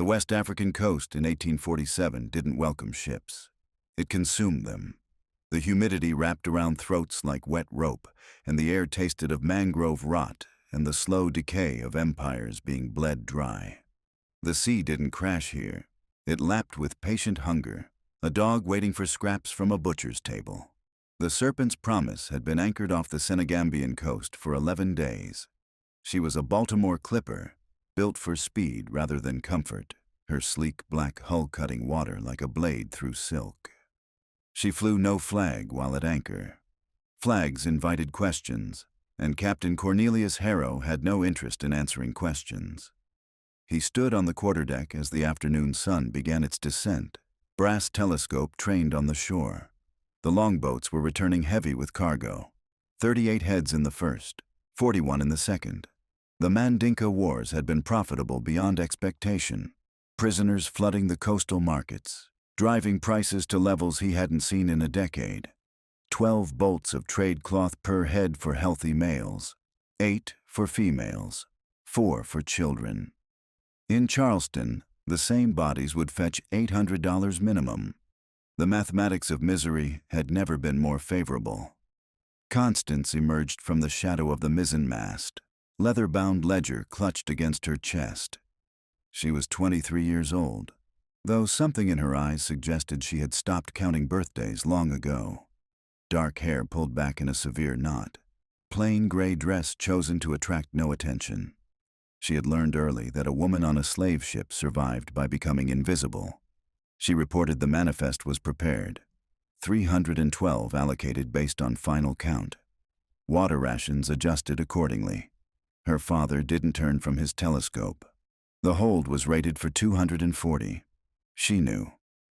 The West African coast in 1847 didn't welcome ships. It consumed them. The humidity wrapped around throats like wet rope, and the air tasted of mangrove rot and the slow decay of empires being bled dry. The sea didn't crash here. It lapped with patient hunger, a dog waiting for scraps from a butcher's table. The Serpent's promise had been anchored off the Senegambian coast for 11 days. She was a Baltimore clipper, built for speed rather than comfort, her sleek black hull cutting water like a blade through silk. She flew no flag while at anchor. Flags invited questions, and Captain Cornelius Harrow had no interest in answering questions. He stood on the quarterdeck as the afternoon sun began its descent, brass telescope trained on the shore. The longboats were returning heavy with cargo, 38 heads in the first, 41 in the second. The Mandinka Wars had been profitable beyond expectation, prisoners flooding the coastal markets, driving prices to levels he hadn't seen in a decade. 12 bolts of trade cloth per head for healthy males, 8 for females, 4 for children. In Charleston, the same bodies would fetch $800 minimum. The mathematics of misery had never been more favorable. Constance emerged from the shadow of the mizzenmast, leather-bound ledger clutched against her chest. She was 23 years old, though something in her eyes suggested she had stopped counting birthdays long ago. Dark hair pulled back in a severe knot, plain gray dress chosen to attract no attention. She had learned early that a woman on a slave ship survived by becoming invisible. She reported the manifest was prepared, 312 allocated based on final count. Water rations adjusted accordingly. Her father didn't turn from his telescope. The hold was rated for 240. She knew.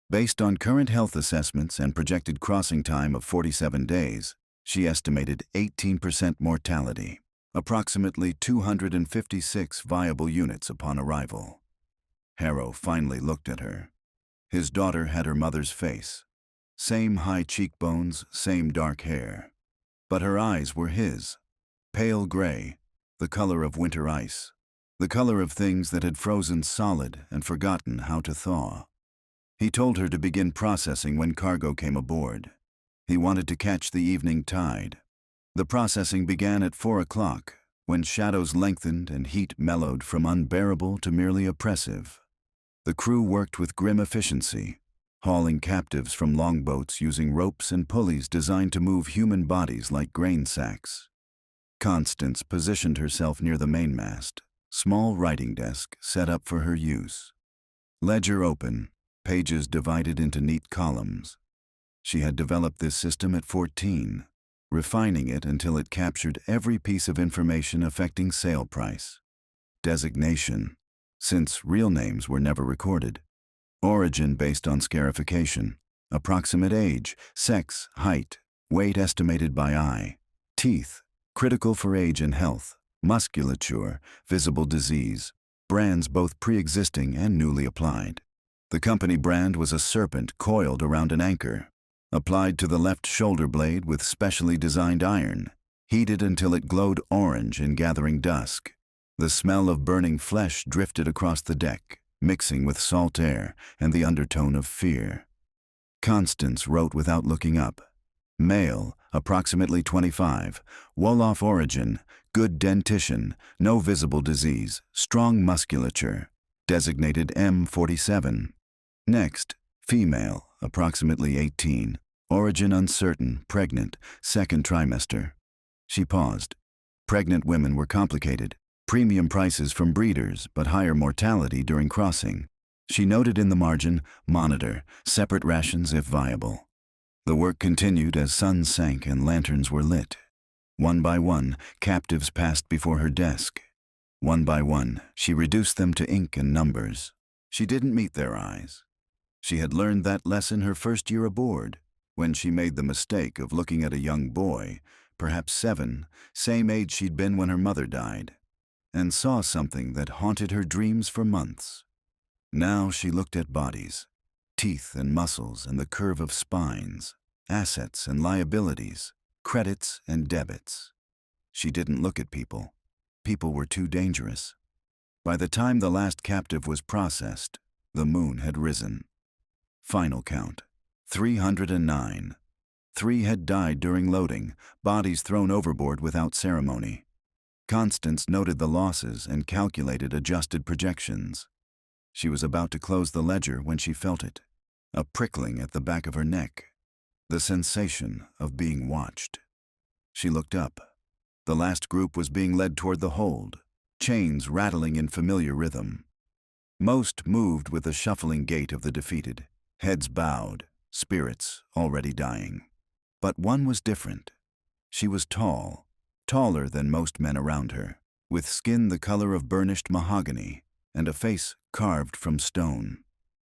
Based on current health assessments and projected crossing time of 47 days, she estimated 18% mortality, approximately 256 viable units upon arrival. Harrow finally looked at her. His daughter had her mother's face. Same high cheekbones, same dark hair. But her eyes were his. Pale gray, the color of winter ice. The color of things that had frozen solid and forgotten how to thaw. He told her to begin processing when cargo came aboard. He wanted to catch the evening tide. The processing began at 4 o'clock, when shadows lengthened and heat mellowed from unbearable to merely oppressive. The crew worked with grim efficiency, hauling captives from longboats using ropes and pulleys designed to move human bodies like grain sacks. Constance positioned herself near the mainmast, small writing desk set up for her use. Ledger open, pages divided into neat columns. She had developed this system at 14, refining it until it captured every piece of information affecting sale price. Designation, since real names were never recorded. Origin based on scarification. Approximate age, sex, height, weight estimated by eye. Teeth, critical for age and health. Musculature, visible disease. Brands both pre-existing and newly applied. The company brand was a serpent coiled around an anchor, applied to the left shoulder blade with specially designed iron, heated until it glowed orange in gathering dusk. The smell of burning flesh drifted across the deck, mixing with salt air and the undertone of fear. Constance wrote without looking up. Male, approximately 25, Wolof origin, good dentition, no visible disease, strong musculature, designated M47. Next, female, approximately 18, origin uncertain, pregnant, second trimester. She paused. Pregnant women were complicated. Premium prices from breeders, but higher mortality during crossing. She noted in the margin, monitor, separate rations if viable. The work continued as sun sank and lanterns were lit. One by one, captives passed before her desk. One by one, she reduced them to ink and numbers. She didn't meet their eyes. She had learned that lesson her first year aboard, when she made the mistake of looking at a young boy, perhaps 7, same age she'd been when her mother died, and saw something that haunted her dreams for months. Now she looked at bodies, teeth and muscles and the curve of spines, assets and liabilities, credits and debits. She didn't look at people. People were too dangerous. By the time the last captive was processed, the moon had risen. Final count: 309. 3 had died during loading, bodies thrown overboard without ceremony. Constance noted the losses and calculated adjusted projections. She was about to close the ledger when she felt it, a prickling at the back of her neck, the sensation of being watched. She looked up. The last group was being led toward the hold, chains rattling in familiar rhythm. Most moved with the shuffling gait of the defeated, heads bowed, spirits already dying. But one was different. She was tall, taller than most men around her, with skin the color of burnished mahogany and a face carved from stone.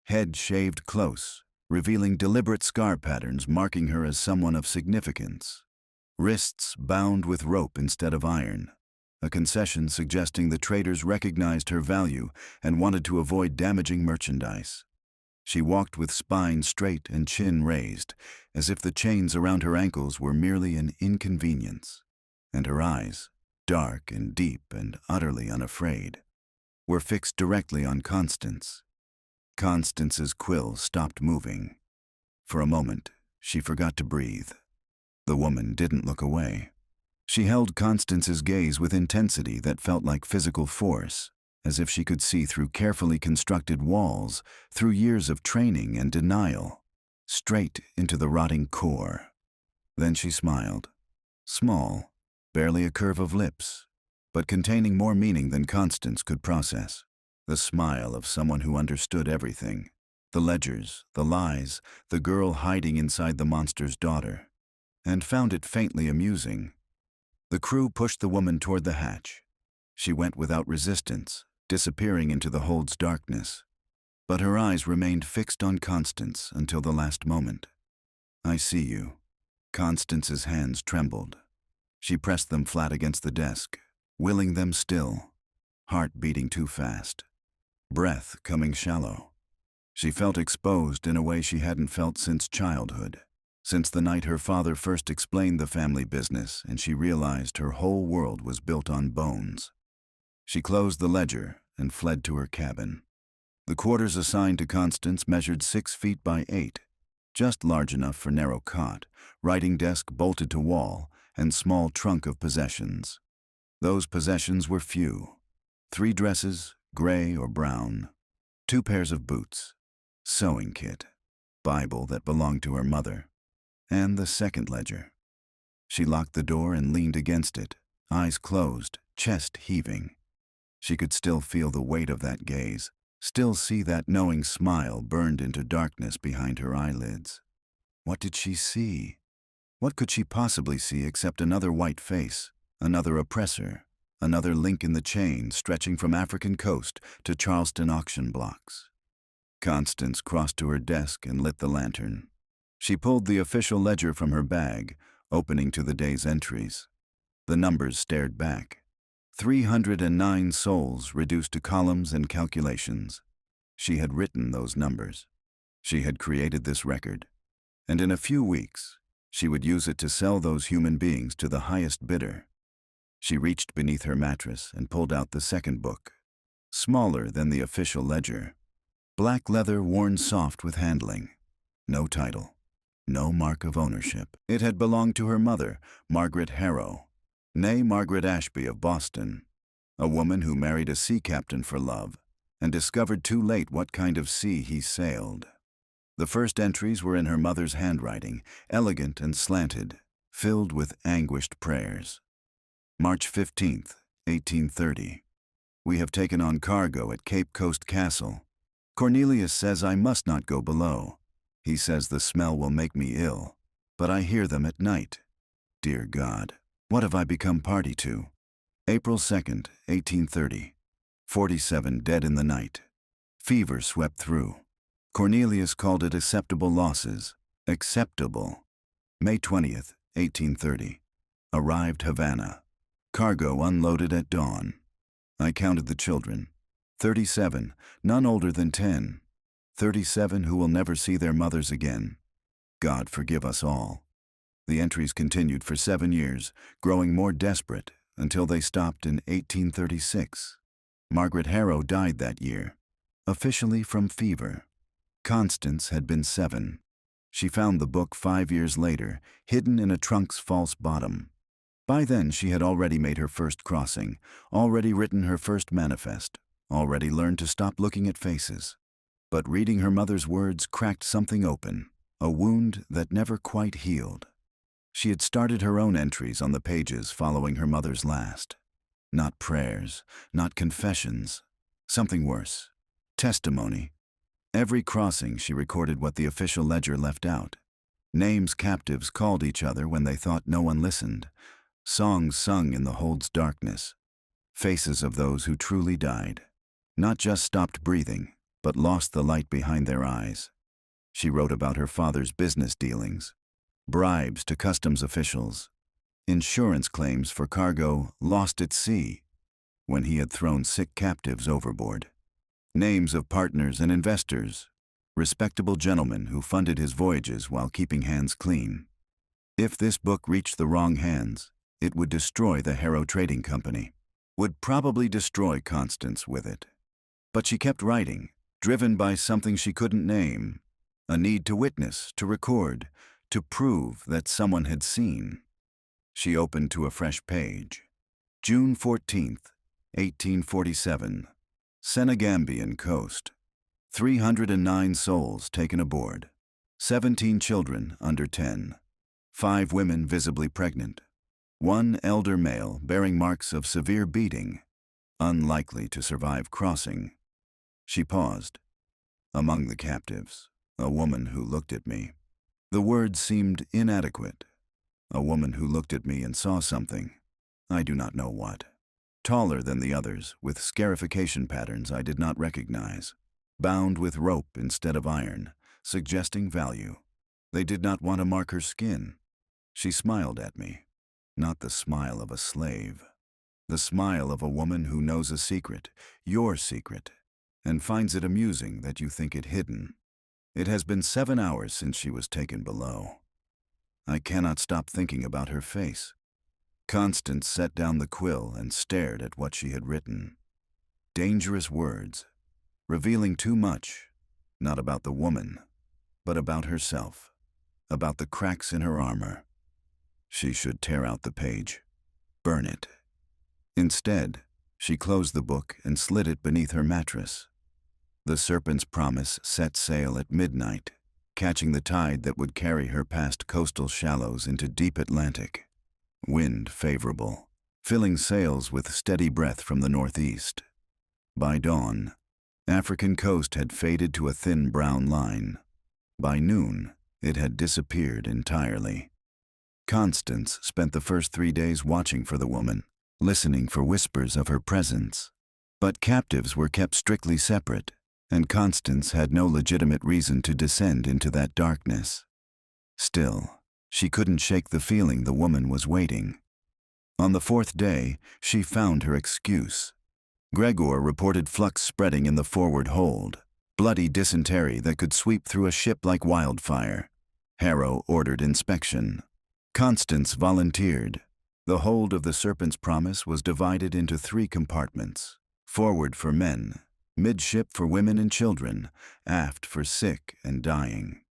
Head shaved close, revealing deliberate scar patterns marking her as someone of significance. Wrists bound with rope instead of iron, a concession suggesting the traders recognized her value and wanted to avoid damaging merchandise. She walked with spine straight and chin raised, as if the chains around her ankles were merely an inconvenience. And her eyes, dark and deep and utterly unafraid, were fixed directly on Constance. Constance's quill stopped moving. For a moment, she forgot to breathe. The woman didn't look away. She held Constance's gaze with intensity that felt like physical force, as if she could see through carefully constructed walls, through years of training and denial, straight into the rotting core. Then she smiled. Small, barely a curve of lips, but containing more meaning than Constance could process. The smile of someone who understood everything. The ledgers, the lies, the girl hiding inside the monster's daughter. And found it faintly amusing. The crew pushed the woman toward the hatch. She went without resistance, disappearing into the hold's darkness. But her eyes remained fixed on Constance until the last moment. "I see you." Constance's hands trembled. She pressed them flat against the desk, willing them still, heart beating too fast, breath coming shallow. She felt exposed in a way she hadn't felt since childhood. Since the night her father first explained the family business and she realized her whole world was built on bones. She closed the ledger and fled to her cabin. The quarters assigned to Constance measured 6 feet by 8, just large enough for narrow cot, writing desk bolted to wall, and small trunk of possessions. Those possessions were few. 3 dresses, gray or brown, 2 pairs of boots, sewing kit, Bible that belonged to her mother, and the second ledger. She locked the door and leaned against it, eyes closed, chest heaving. She could still feel the weight of that gaze, still see that knowing smile burned into darkness behind her eyelids. What did she see? What could she possibly see except another white face, another oppressor, another link in the chain stretching from African coast to Charleston auction blocks? Constance crossed to her desk and lit the lantern. She pulled the official ledger from her bag, opening to the day's entries. The numbers stared back. 309 souls reduced to columns and calculations. She had written those numbers. She had created this record. And in a few weeks, she would use it to sell those human beings to the highest bidder. She reached beneath her mattress and pulled out the second book, smaller than the official ledger. Black leather worn soft with handling. No title. No mark of ownership. It had belonged to her mother, Margaret Harrow, née Margaret Ashby of Boston, a woman who married a sea captain for love and discovered too late what kind of sea he sailed. The first entries were in her mother's handwriting, elegant and slanted, filled with anguished prayers. March 15th, 1830. We have taken on cargo at Cape Coast Castle. Cornelius says I must not go below. He says the smell will make me ill, but I hear them at night. Dear God, what have I become party to? April 2nd, 1830. 47 dead in the night. Fever swept through. Cornelius called it acceptable losses. Acceptable. May 20th, 1830. Arrived Havana. Cargo unloaded at dawn. I counted the children. 37, none older than 10. 37 who will never see their mothers again. God forgive us all. The entries continued for 7 years, growing more desperate until they stopped in 1836. Margaret Harrow died that year, officially from fever. Constance had been 7. She found the book 5 years later, hidden in a trunk's false bottom. By then she had already made her first crossing, already written her first manifest, already learned to stop looking at faces. But reading her mother's words cracked something open, a wound that never quite healed. She had started her own entries on the pages following her mother's last. Not prayers, not confessions, something worse. Testimony. Every crossing she recorded what the official ledger left out. Names captives called each other when they thought no one listened. Songs sung in the hold's darkness. Faces of those who truly died. Not just stopped breathing, but lost the light behind their eyes. She wrote about her father's business dealings. Bribes to customs officials. Insurance claims for cargo lost at sea when he had thrown sick captives overboard. Names of partners and investors, respectable gentlemen who funded his voyages while keeping hands clean. If this book reached the wrong hands, it would destroy the Harrow Trading Company, would probably destroy Constance with it. But she kept writing, driven by something she couldn't name, a need to witness, to record, to prove that someone had seen. She opened to a fresh page. June 14th, 1847. Senegambian coast. 309 souls taken aboard. 17 children under 10. 5 women visibly pregnant. 1 elder male bearing marks of severe beating, unlikely to survive crossing. She paused. Among the captives, a woman who looked at me. The words seemed inadequate. A woman who looked at me and saw something. I do not know what. Taller than the others, with scarification patterns I did not recognize. Bound with rope instead of iron, suggesting value. They did not want to mark her skin. She smiled at me. Not the smile of a slave. The smile of a woman who knows a secret, your secret, and finds it amusing that you think it hidden. It has been 7 hours since she was taken below. I cannot stop thinking about her face. Constance set down the quill and stared at what she had written. Dangerous words, revealing too much, not about the woman, but about herself, about the cracks in her armor. She should tear out the page, burn it. Instead, she closed the book and slid it beneath her mattress. The Serpent's promise set sail at midnight, catching the tide that would carry her past coastal shallows into deep Atlantic. Wind favorable, filling sails with steady breath from the northeast. By dawn, African coast had faded to a thin brown line. By noon, it had disappeared entirely. Constance spent the first 3 days watching for the woman, listening for whispers of her presence. But captives were kept strictly separate, and Constance had no legitimate reason to descend into that darkness. Still, she couldn't shake the feeling the woman was waiting. On the 4th day, she found her excuse. Gregor reported flux spreading in the forward hold, bloody dysentery that could sweep through a ship like wildfire. Harrow ordered inspection. Constance volunteered. The hold of the Serpent's promise was divided into 3 compartments. Forward for men, midship for women and children, aft for sick and dying.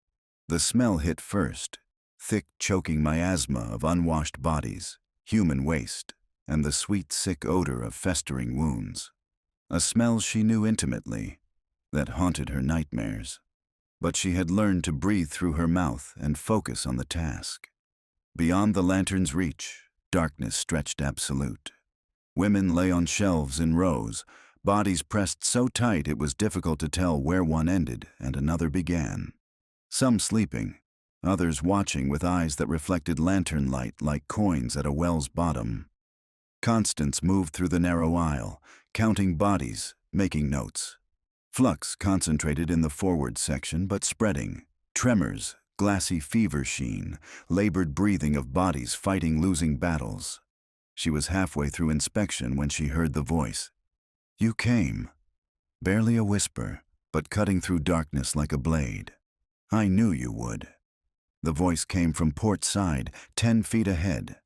The smell hit first, thick choking miasma of unwashed bodies, human waste, and the sweet sick odor of festering wounds. A smell she knew intimately, that haunted her nightmares. But she had learned to breathe through her mouth and focus on the task. Beyond the lantern's reach, darkness stretched absolute. Women lay on shelves in rows, bodies pressed so tight it was difficult to tell where one ended and another began. Some sleeping, others watching with eyes that reflected lantern light like coins at a well's bottom. Constance moved through the narrow aisle, counting bodies, making notes. Flux concentrated in the forward section but spreading. Tremors, glassy fever sheen, labored breathing of bodies fighting losing battles. She was halfway through inspection when she heard the voice. "You came." Barely a whisper, but cutting through darkness like a blade. "I knew you would." The voice came from port side, 10 feet ahead.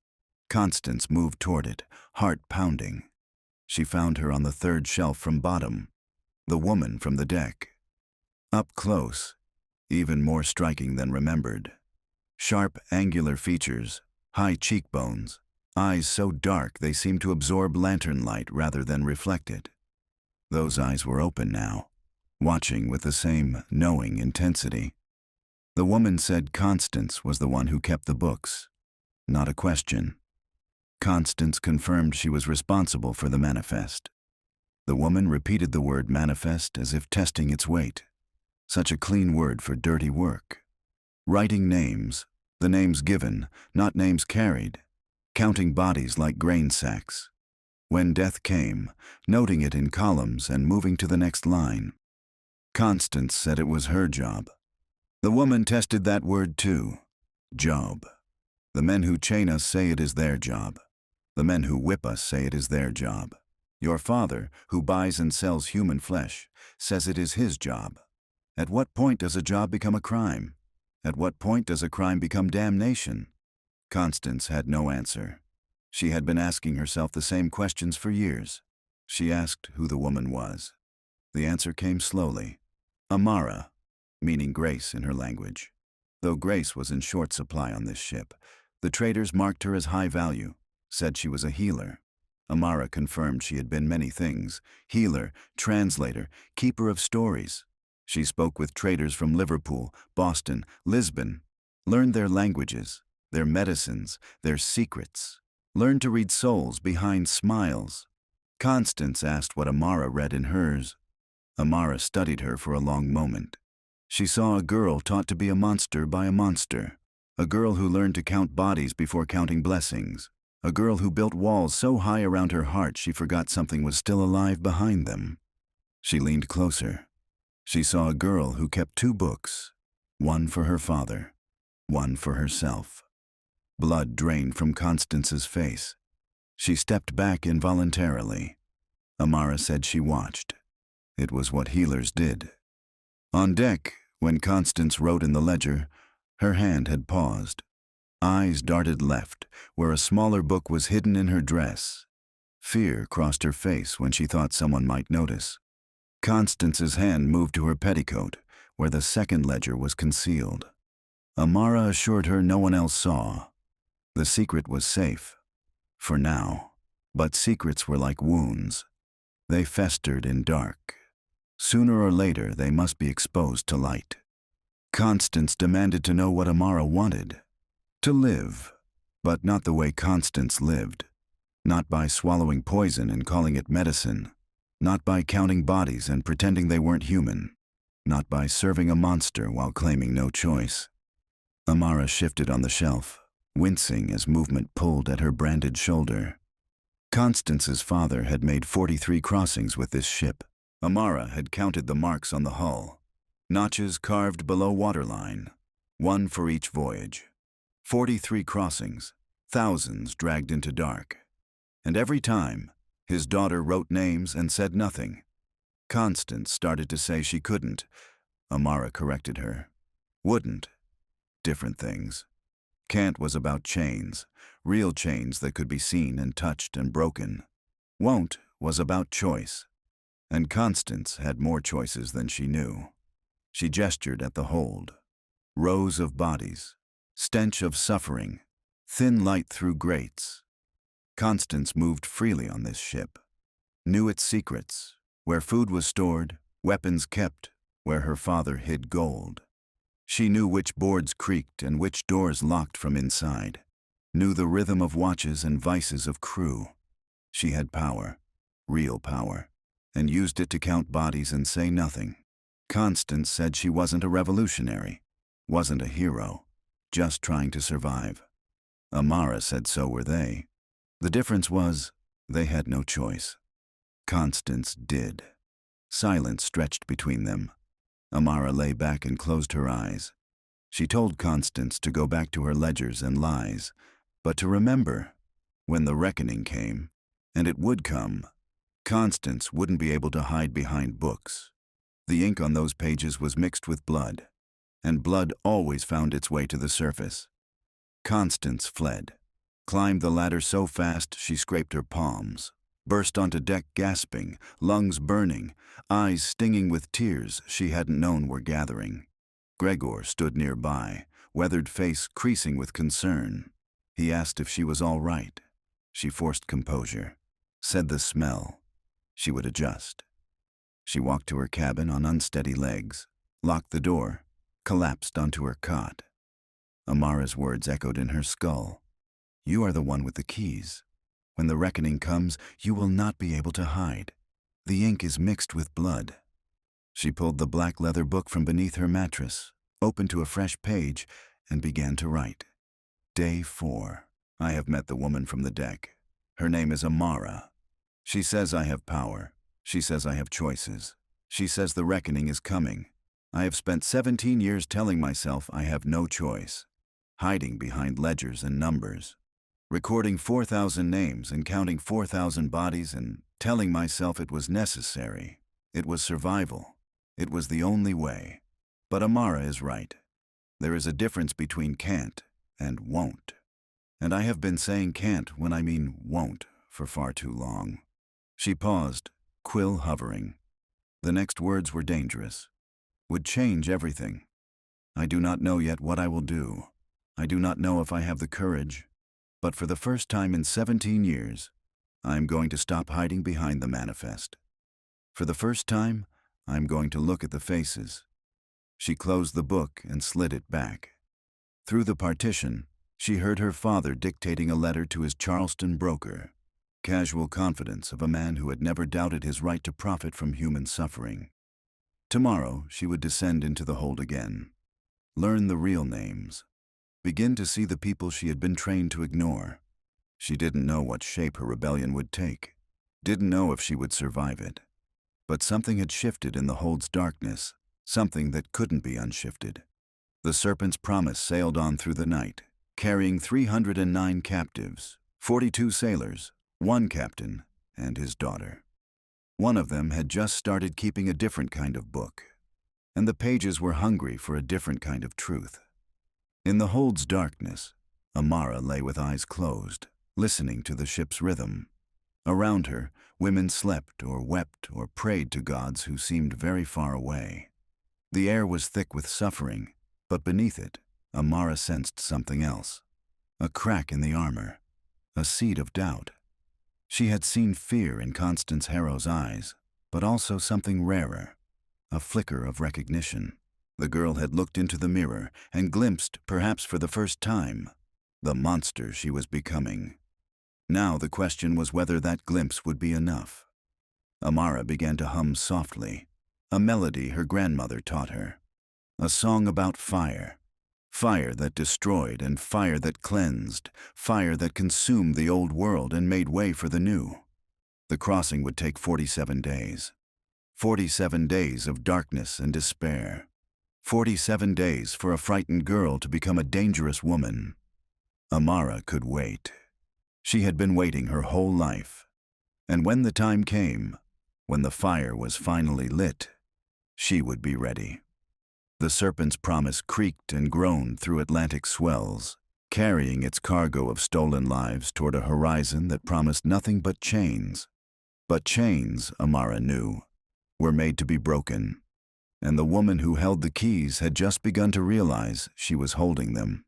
Constance moved toward it, heart pounding. She found her on the third shelf from bottom, the woman from the deck. Up close, even more striking than remembered. Sharp, angular features, high cheekbones, eyes so dark they seemed to absorb lantern light rather than reflect it. Those eyes were open now, watching with the same knowing intensity. The woman said Constance was the one who kept the books. Not a question. Constance confirmed she was responsible for the manifest. The woman repeated the word manifest as if testing its weight. Such a clean word for dirty work. Writing names, the names given, not names carried. Counting bodies like grain sacks. When death came, noting it in columns and moving to the next line. Constance said it was her job. The woman tested that word too. Job. The men who chain us say it is their job. The men who whip us say it is their job. Your father, who buys and sells human flesh, says it is his job. At what point does a job become a crime? At what point does a crime become damnation? Constance had no answer. She had been asking herself the same questions for years. She asked who the woman was. The answer came slowly. Amara, meaning grace in her language. Though grace was in short supply on this ship, the traders marked her as high value, said she was a healer. Amara confirmed she had been many things: healer, translator, keeper of stories. She spoke with traders from Liverpool, Boston, Lisbon, learned their languages, their medicines, their secrets, learned to read souls behind smiles. Constance asked what Amara read in hers. Amara studied her for a long moment. She saw a girl taught to be a monster by a monster, a girl who learned to count bodies before counting blessings, a girl who built walls so high around her heart she forgot something was still alive behind them. She leaned closer. She saw a girl who kept 2 books, one for her father, one for herself. Blood drained from Constance's face. She stepped back involuntarily. Amara said she watched. It was what healers did. On deck, when Constance wrote in the ledger, her hand had paused. Eyes darted left, where a smaller book was hidden in her dress. Fear crossed her face when she thought someone might notice. Constance's hand moved to her petticoat, where the second ledger was concealed. Amara assured her no one else saw. The secret was safe. For now. But secrets were like wounds. They festered in dark. Sooner or later, they must be exposed to light. Constance demanded to know what Amara wanted. To live, but not the way Constance lived. Not by swallowing poison and calling it medicine. Not by counting bodies and pretending they weren't human. Not by serving a monster while claiming no choice. Amara shifted on the shelf, wincing as movement pulled at her branded shoulder. Constance's father had made 43 crossings with this ship. Amara had counted the marks on the hull. Notches carved below waterline, one for each voyage. 43 crossings, thousands dragged into dark. And every time, his daughter wrote names and said nothing. Constance started to say she couldn't. Amara corrected her. Wouldn't. Different things. Can't was about chains, real chains that could be seen and touched and broken. Won't was about choice. And Constance had more choices than she knew. She gestured at the hold. Rows of bodies, stench of suffering, thin light through grates. Constance moved freely on this ship, knew its secrets, where food was stored, weapons kept, where her father hid gold. She knew which boards creaked and which doors locked from inside, knew the rhythm of watches and vices of crew. She had power, real power, and used it to count bodies and say nothing. Constance said she wasn't a revolutionary, wasn't a hero, just trying to survive. Amara said so were they. The difference was, they had no choice. Constance did. Silence stretched between them. Amara lay back and closed her eyes. She told Constance to go back to her ledgers and lies, but to remember, when the reckoning came, and it would come, Constance wouldn't be able to hide behind books. The ink on those pages was mixed with blood, and blood always found its way to the surface. Constance fled, climbed the ladder so fast she scraped her palms, burst onto deck gasping, lungs burning, eyes stinging with tears she hadn't known were gathering. Gregor stood nearby, weathered face creasing with concern. He asked if she was all right. She forced composure, said the smell. She would adjust. She walked to her cabin on unsteady legs, locked the door, collapsed onto her cot. Amara's words echoed in her skull. "You are the one with the keys. When the reckoning comes, you will not be able to hide. The ink is mixed with blood." She pulled the black leather book from beneath her mattress, opened to a fresh page, and began to write. Day 4. I have met the woman from the deck. Her name is Amara. She says I have power. She says I have choices. She says the reckoning is coming. I have spent 17 years telling myself I have no choice, hiding behind ledgers and numbers, recording 4,000 names and counting 4,000 bodies and telling myself it was necessary. It was survival. It was the only way. But Amara is right. There is a difference between can't and won't. And I have been saying can't when I mean won't for far too long. She paused, quill hovering. The next words were dangerous. Would change everything. I do not know yet what I will do. I do not know if I have the courage. But for the first time in 17 years, I am going to stop hiding behind the manifest. For the first time, I am going to look at the faces. She closed the book and slid it back. Through the partition, she heard her father dictating a letter to his Charleston broker. Casual confidence of a man who had never doubted his right to profit from human suffering. Tomorrow, she would descend into the hold again. Learn the real names. Begin to see the people she had been trained to ignore. She didn't know what shape her rebellion would take. Didn't know if she would survive it. But something had shifted in the hold's darkness, something that couldn't be unshifted. The Serpent's promise sailed on through the night, carrying 309 captives, 42 sailors, 1 captain, and his daughter. One of them had just started keeping a different kind of book, and the pages were hungry for a different kind of truth. In the hold's darkness, Amara lay with eyes closed, listening to the ship's rhythm. Around her, women slept or wept or prayed to gods who seemed very far away. The air was thick with suffering, but beneath it, Amara sensed something else. A crack in the armor, a seed of doubt. She had seen fear in Constance Harrow's eyes, but also something rarer, a flicker of recognition. The girl had looked into the mirror and glimpsed, perhaps for the first time, the monster she was becoming. Now the question was whether that glimpse would be enough. Amara began to hum softly, a melody her grandmother taught her. A song about fire. Fire that destroyed and fire that cleansed, fire that consumed the old world and made way for the new. The crossing would take 47 days. 47 days of darkness and despair. 47 days for a frightened girl to become a dangerous woman. Amara could wait. She had been waiting her whole life. And when the time came, when the fire was finally lit, she would be ready. The Serpent's promise creaked and groaned through Atlantic swells, carrying its cargo of stolen lives toward a horizon that promised nothing but chains. But chains, Amara knew, were made to be broken, and the woman who held the keys had just begun to realize she was holding them.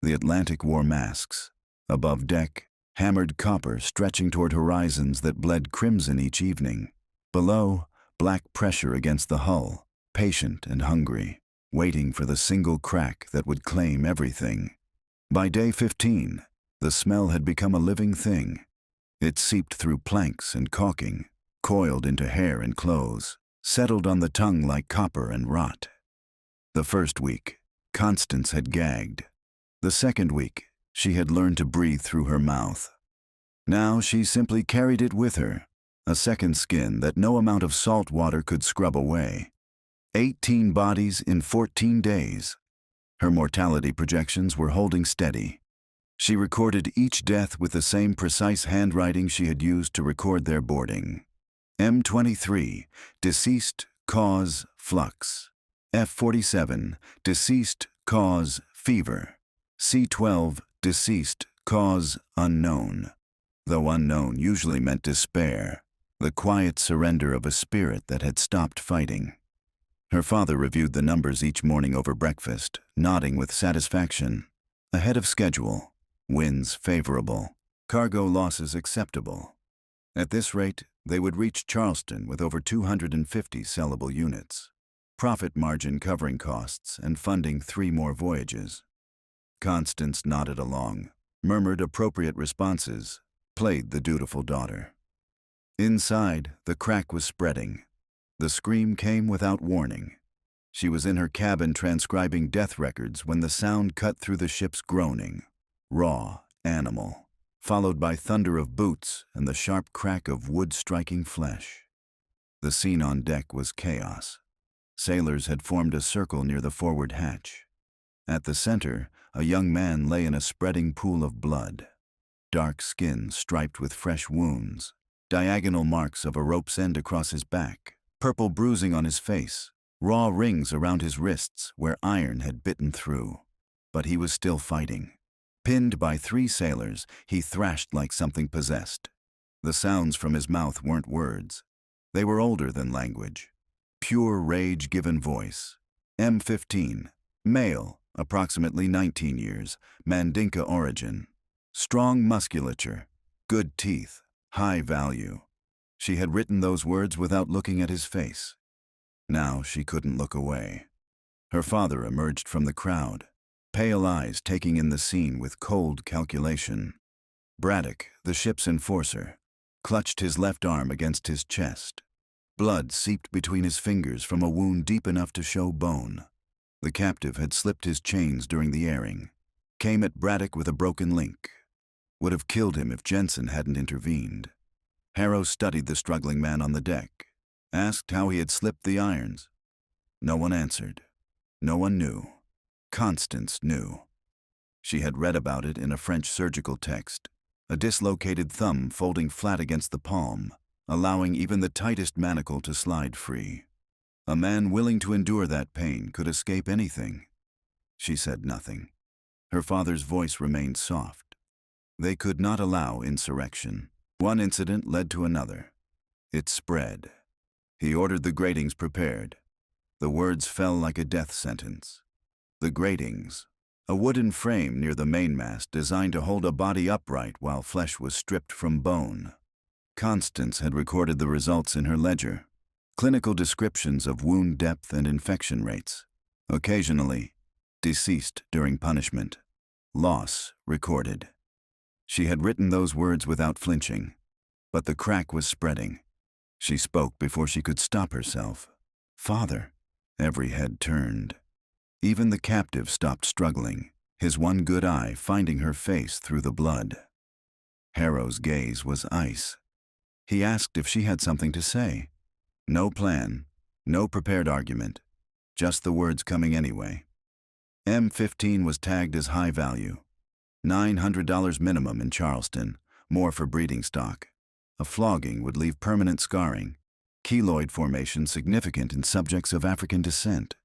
The Atlantic wore masks. Above deck, hammered copper stretching toward horizons that bled crimson each evening. Below, black pressure against the hull, patient and hungry, waiting for the single crack that would claim everything. By day 15, the smell had become a living thing. It seeped through planks and caulking, coiled into hair and clothes, settled on the tongue like copper and rot. The first week, Constance had gagged. The second week, she had learned to breathe through her mouth. Now she simply carried it with her, a second skin that no amount of salt water could scrub away. 18 bodies in 14 days. Her mortality projections were holding steady. She recorded each death with the same precise handwriting she had used to record their boarding. M23, deceased, cause, flux. F47, deceased, cause, fever. C12, deceased, cause, unknown. Though unknown usually meant despair, the quiet surrender of a spirit that had stopped fighting. Her father reviewed the numbers each morning over breakfast, nodding with satisfaction. Ahead of schedule, winds favorable, cargo losses acceptable. At this rate, they would reach Charleston with over 250 sellable units. Profit margin covering costs and funding 3 more voyages. Constance nodded along, murmured appropriate responses, played the dutiful daughter. Inside, the crack was spreading. The scream came without warning. She was in her cabin transcribing death records when the sound cut through the ship's groaning. Raw, animal, followed by thunder of boots and the sharp crack of wood striking flesh. The scene on deck was chaos. Sailors had formed a circle near the forward hatch. At the center, a young man lay in a spreading pool of blood. Dark skin striped with fresh wounds, diagonal marks of a rope's end across his back, purple bruising on his face, raw rings around his wrists where iron had bitten through. But he was still fighting. Pinned by 3 sailors, he thrashed like something possessed. The sounds from his mouth weren't words. They were older than language. Pure rage given voice. M15, male, approximately 19 years, Mandinka origin. Strong musculature, good teeth, high value. She had written those words without looking at his face. Now she couldn't look away. Her father emerged from the crowd, pale eyes taking in the scene with cold calculation. Braddock, the ship's enforcer, clutched his left arm against his chest. Blood seeped between his fingers from a wound deep enough to show bone. The captive had slipped his chains during the airing, came at Braddock with a broken link. Would have killed him if Jensen hadn't intervened. Harrow studied the struggling man on the deck, asked how he had slipped the irons. No one answered. No one knew. Constance knew. She had read about it in a French surgical text, a dislocated thumb folding flat against the palm, allowing even the tightest manacle to slide free. A man willing to endure that pain could escape anything. She said nothing. Her father's voice remained soft. They could not allow insurrection. One incident led to another. It spread. He ordered the gratings prepared. The words fell like a death sentence. The gratings, a wooden frame near the mainmast designed to hold a body upright while flesh was stripped from bone. Constance had recorded the results in her ledger. Clinical descriptions of wound depth and infection rates. Occasionally, deceased during punishment. Loss recorded. She had written those words without flinching, but the crack was spreading. She spoke before she could stop herself. "Father." Every head turned. Even the captive stopped struggling, his one good eye finding her face through the blood. Harrow's gaze was ice. He asked if she had something to say. No plan, no prepared argument, just the words coming anyway. M15 was tagged as high value. $900 minimum in Charleston, more for breeding stock. A flogging would leave permanent scarring. Keloid formation significant in subjects of African descent.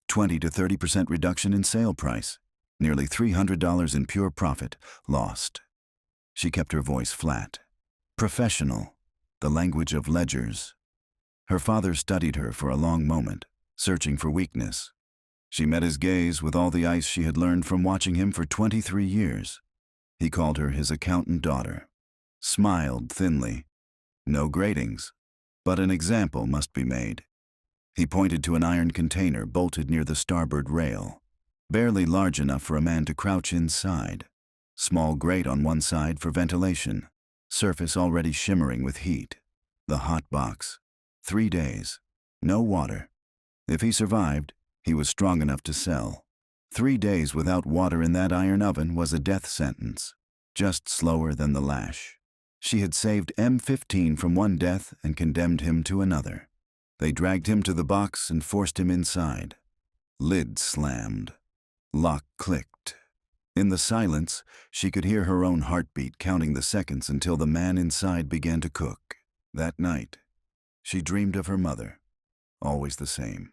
20 to 30% reduction in sale price. Nearly $300 in pure profit, lost. She kept her voice flat. Professional, the language of ledgers. Her father studied her for a long moment, searching for weakness. She met his gaze with all the ice she had learned from watching him for 23 years. He called her his accountant daughter. Smiled thinly. No gratings, but an example must be made. He pointed to an iron container bolted near the starboard rail, barely large enough for a man to crouch inside. Small grate on one side for ventilation, surface already shimmering with heat. The hot box. 3 days. No water. If he survived, he was strong enough to sell. 3 days without water in that iron oven was a death sentence, just slower than the lash. She had saved M15 from one death and condemned him to another. They dragged him to the box and forced him inside. Lid slammed. Lock clicked. In the silence, she could hear her own heartbeat counting the seconds until the man inside began to cook. That night, she dreamed of her mother, always the same.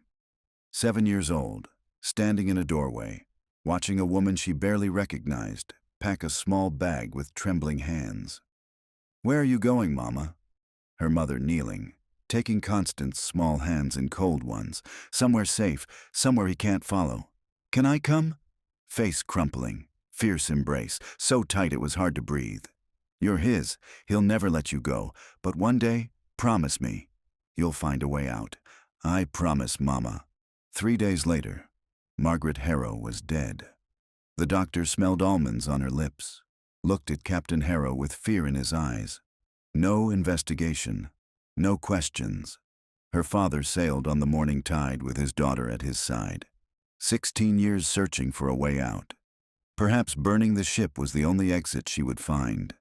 7 years old, standing in a doorway, watching a woman she barely recognized pack a small bag with trembling hands. Where are you going, Mama? Her mother kneeling, taking Constance's small hands in cold ones. Somewhere safe, somewhere he can't follow. Can I come? Face crumpling, fierce embrace, so tight it was hard to breathe. You're his, he'll never let you go, but one day, promise me, you'll find a way out. I promise, Mama. 3 days later, Margaret Harrow was dead. The doctor smelled almonds on her lips, looked at Captain Harrow with fear in his eyes. No investigation, no questions. Her father sailed on the morning tide with his daughter at his side. 16 years searching for a way out. Perhaps burning the ship was the only exit she would find.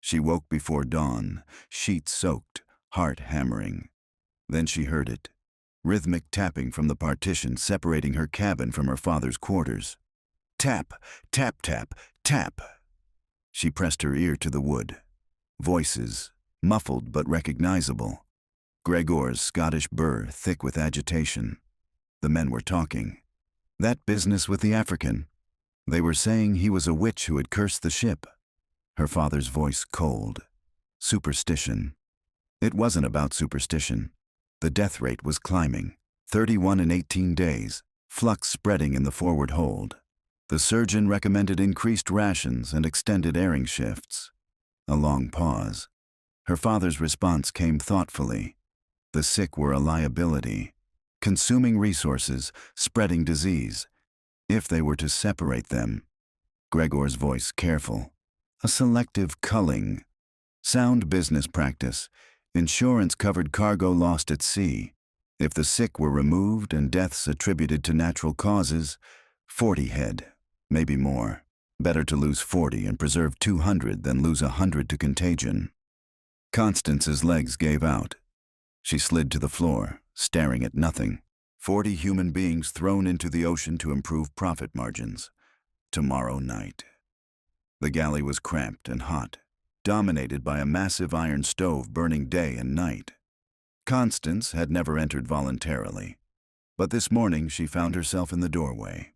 She woke before dawn, sheets soaked, heart hammering. Then she heard it, rhythmic tapping from the partition separating her cabin from her father's quarters. Tap, tap, tap, tap. She pressed her ear to the wood. Voices, muffled but recognizable. Gregor's Scottish burr, thick with agitation. The men were talking. That business with the African. They were saying he was a witch who had cursed the ship. Her father's voice cold. Superstition. It wasn't about superstition. The death rate was climbing. 31 in 18 days. Flux spreading in the forward hold. The surgeon recommended increased rations and extended airing shifts. A long pause. Her father's response came thoughtfully. The sick were a liability, consuming resources, spreading disease. If they were to separate them, Gregor's voice careful, a selective culling. Sound business practice, insurance-covered cargo lost at sea. If the sick were removed and deaths attributed to natural causes, 40 head, maybe more. Better to lose 40 and preserve 200 than lose 100 to contagion. Constance's legs gave out. She slid to the floor, staring at nothing. 40 human beings thrown into the ocean to improve profit margins. Tomorrow night. The galley was cramped and hot, dominated by a massive iron stove burning day and night. Constance had never entered voluntarily, but this morning she found herself in the doorway.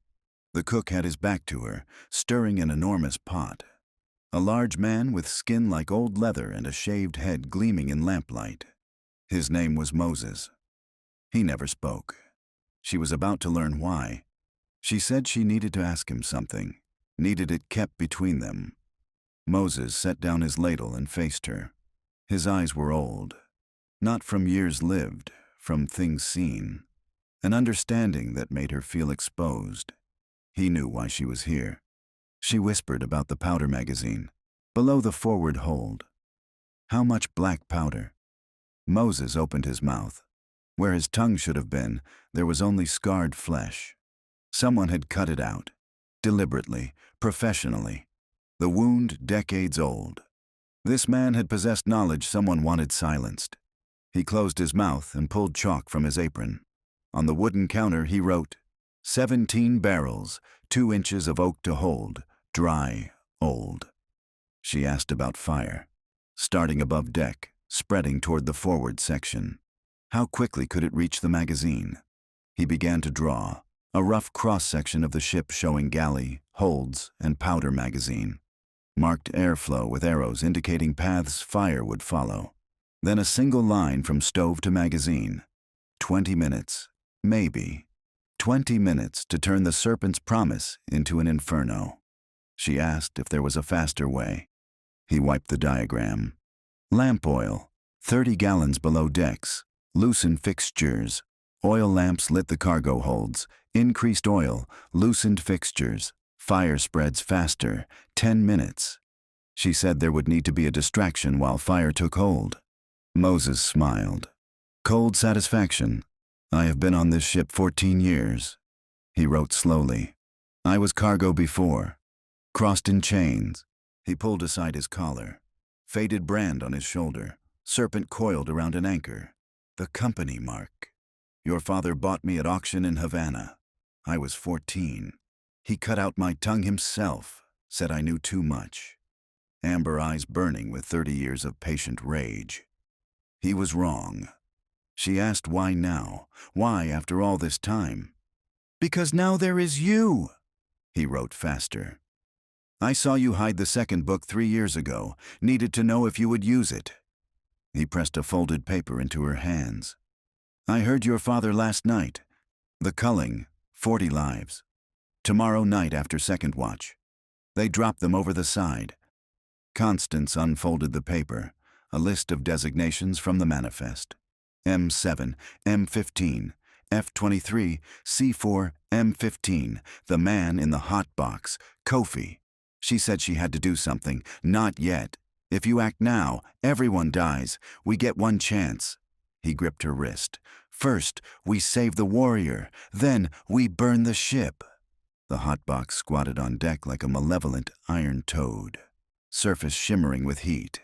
The cook had his back to her, stirring an enormous pot. A large man with skin like old leather and a shaved head gleaming in lamplight. His name was Moses. He never spoke. She was about to learn why. She said she needed to ask him something, needed it kept between them. Moses set down his ladle and faced her. His eyes were old, not from years lived, from things seen. An understanding that made her feel exposed. He knew why she was here. She whispered about the powder magazine, below the forward hold. How much black powder? Moses opened his mouth. Where his tongue should have been, there was only scarred flesh. Someone had cut it out, deliberately, professionally. The wound decades old. This man had possessed knowledge someone wanted silenced. He closed his mouth and pulled chalk from his apron. On the wooden counter he wrote, 17 barrels, 2 inches of oak to hold, dry, old. She asked about fire. Starting above deck, spreading toward the forward section. How quickly could it reach the magazine? He began to draw, a rough cross-section of the ship showing galley, holds, and powder magazine. Marked airflow with arrows indicating paths fire would follow. Then a single line from stove to magazine. 20 minutes, maybe. 20 minutes to turn the Serpent's promise into an inferno. She asked if there was a faster way. He wiped the diagram. Lamp oil, 30 gallons below decks. Loosened fixtures. Oil lamps lit the cargo holds. Increased oil, loosened fixtures. Fire spreads faster, 10 minutes. She said there would need to be a distraction while fire took hold. Moses smiled. Cold satisfaction. I have been on this ship 14 years. He wrote slowly. I was cargo before. Crossed in chains. He pulled aside his collar. Faded brand on his shoulder. Serpent coiled around an anchor. The company mark. Your father bought me at auction in Havana. I was 14. He cut out my tongue himself, said I knew too much. Amber eyes burning with 30 years of patient rage. He was wrong. She asked why now, why after all this time. Because now there is you, he wrote faster. I saw you hide the second book 3 years ago. Needed to know if you would use it. He pressed a folded paper into her hands. I heard your father last night. The culling, 40 lives. Tomorrow night after second watch. They dropped them over the side. Constance unfolded the paper, a list of designations from the manifest. M7, M15, F23, C4, M15, the man in the hot box, Kofi. She said she had to do something. Not yet. If you act now, everyone dies. We get one chance. He gripped her wrist. First, we save the warrior. Then, we burn the ship. The hot box squatted on deck like a malevolent iron toad, surface shimmering with heat.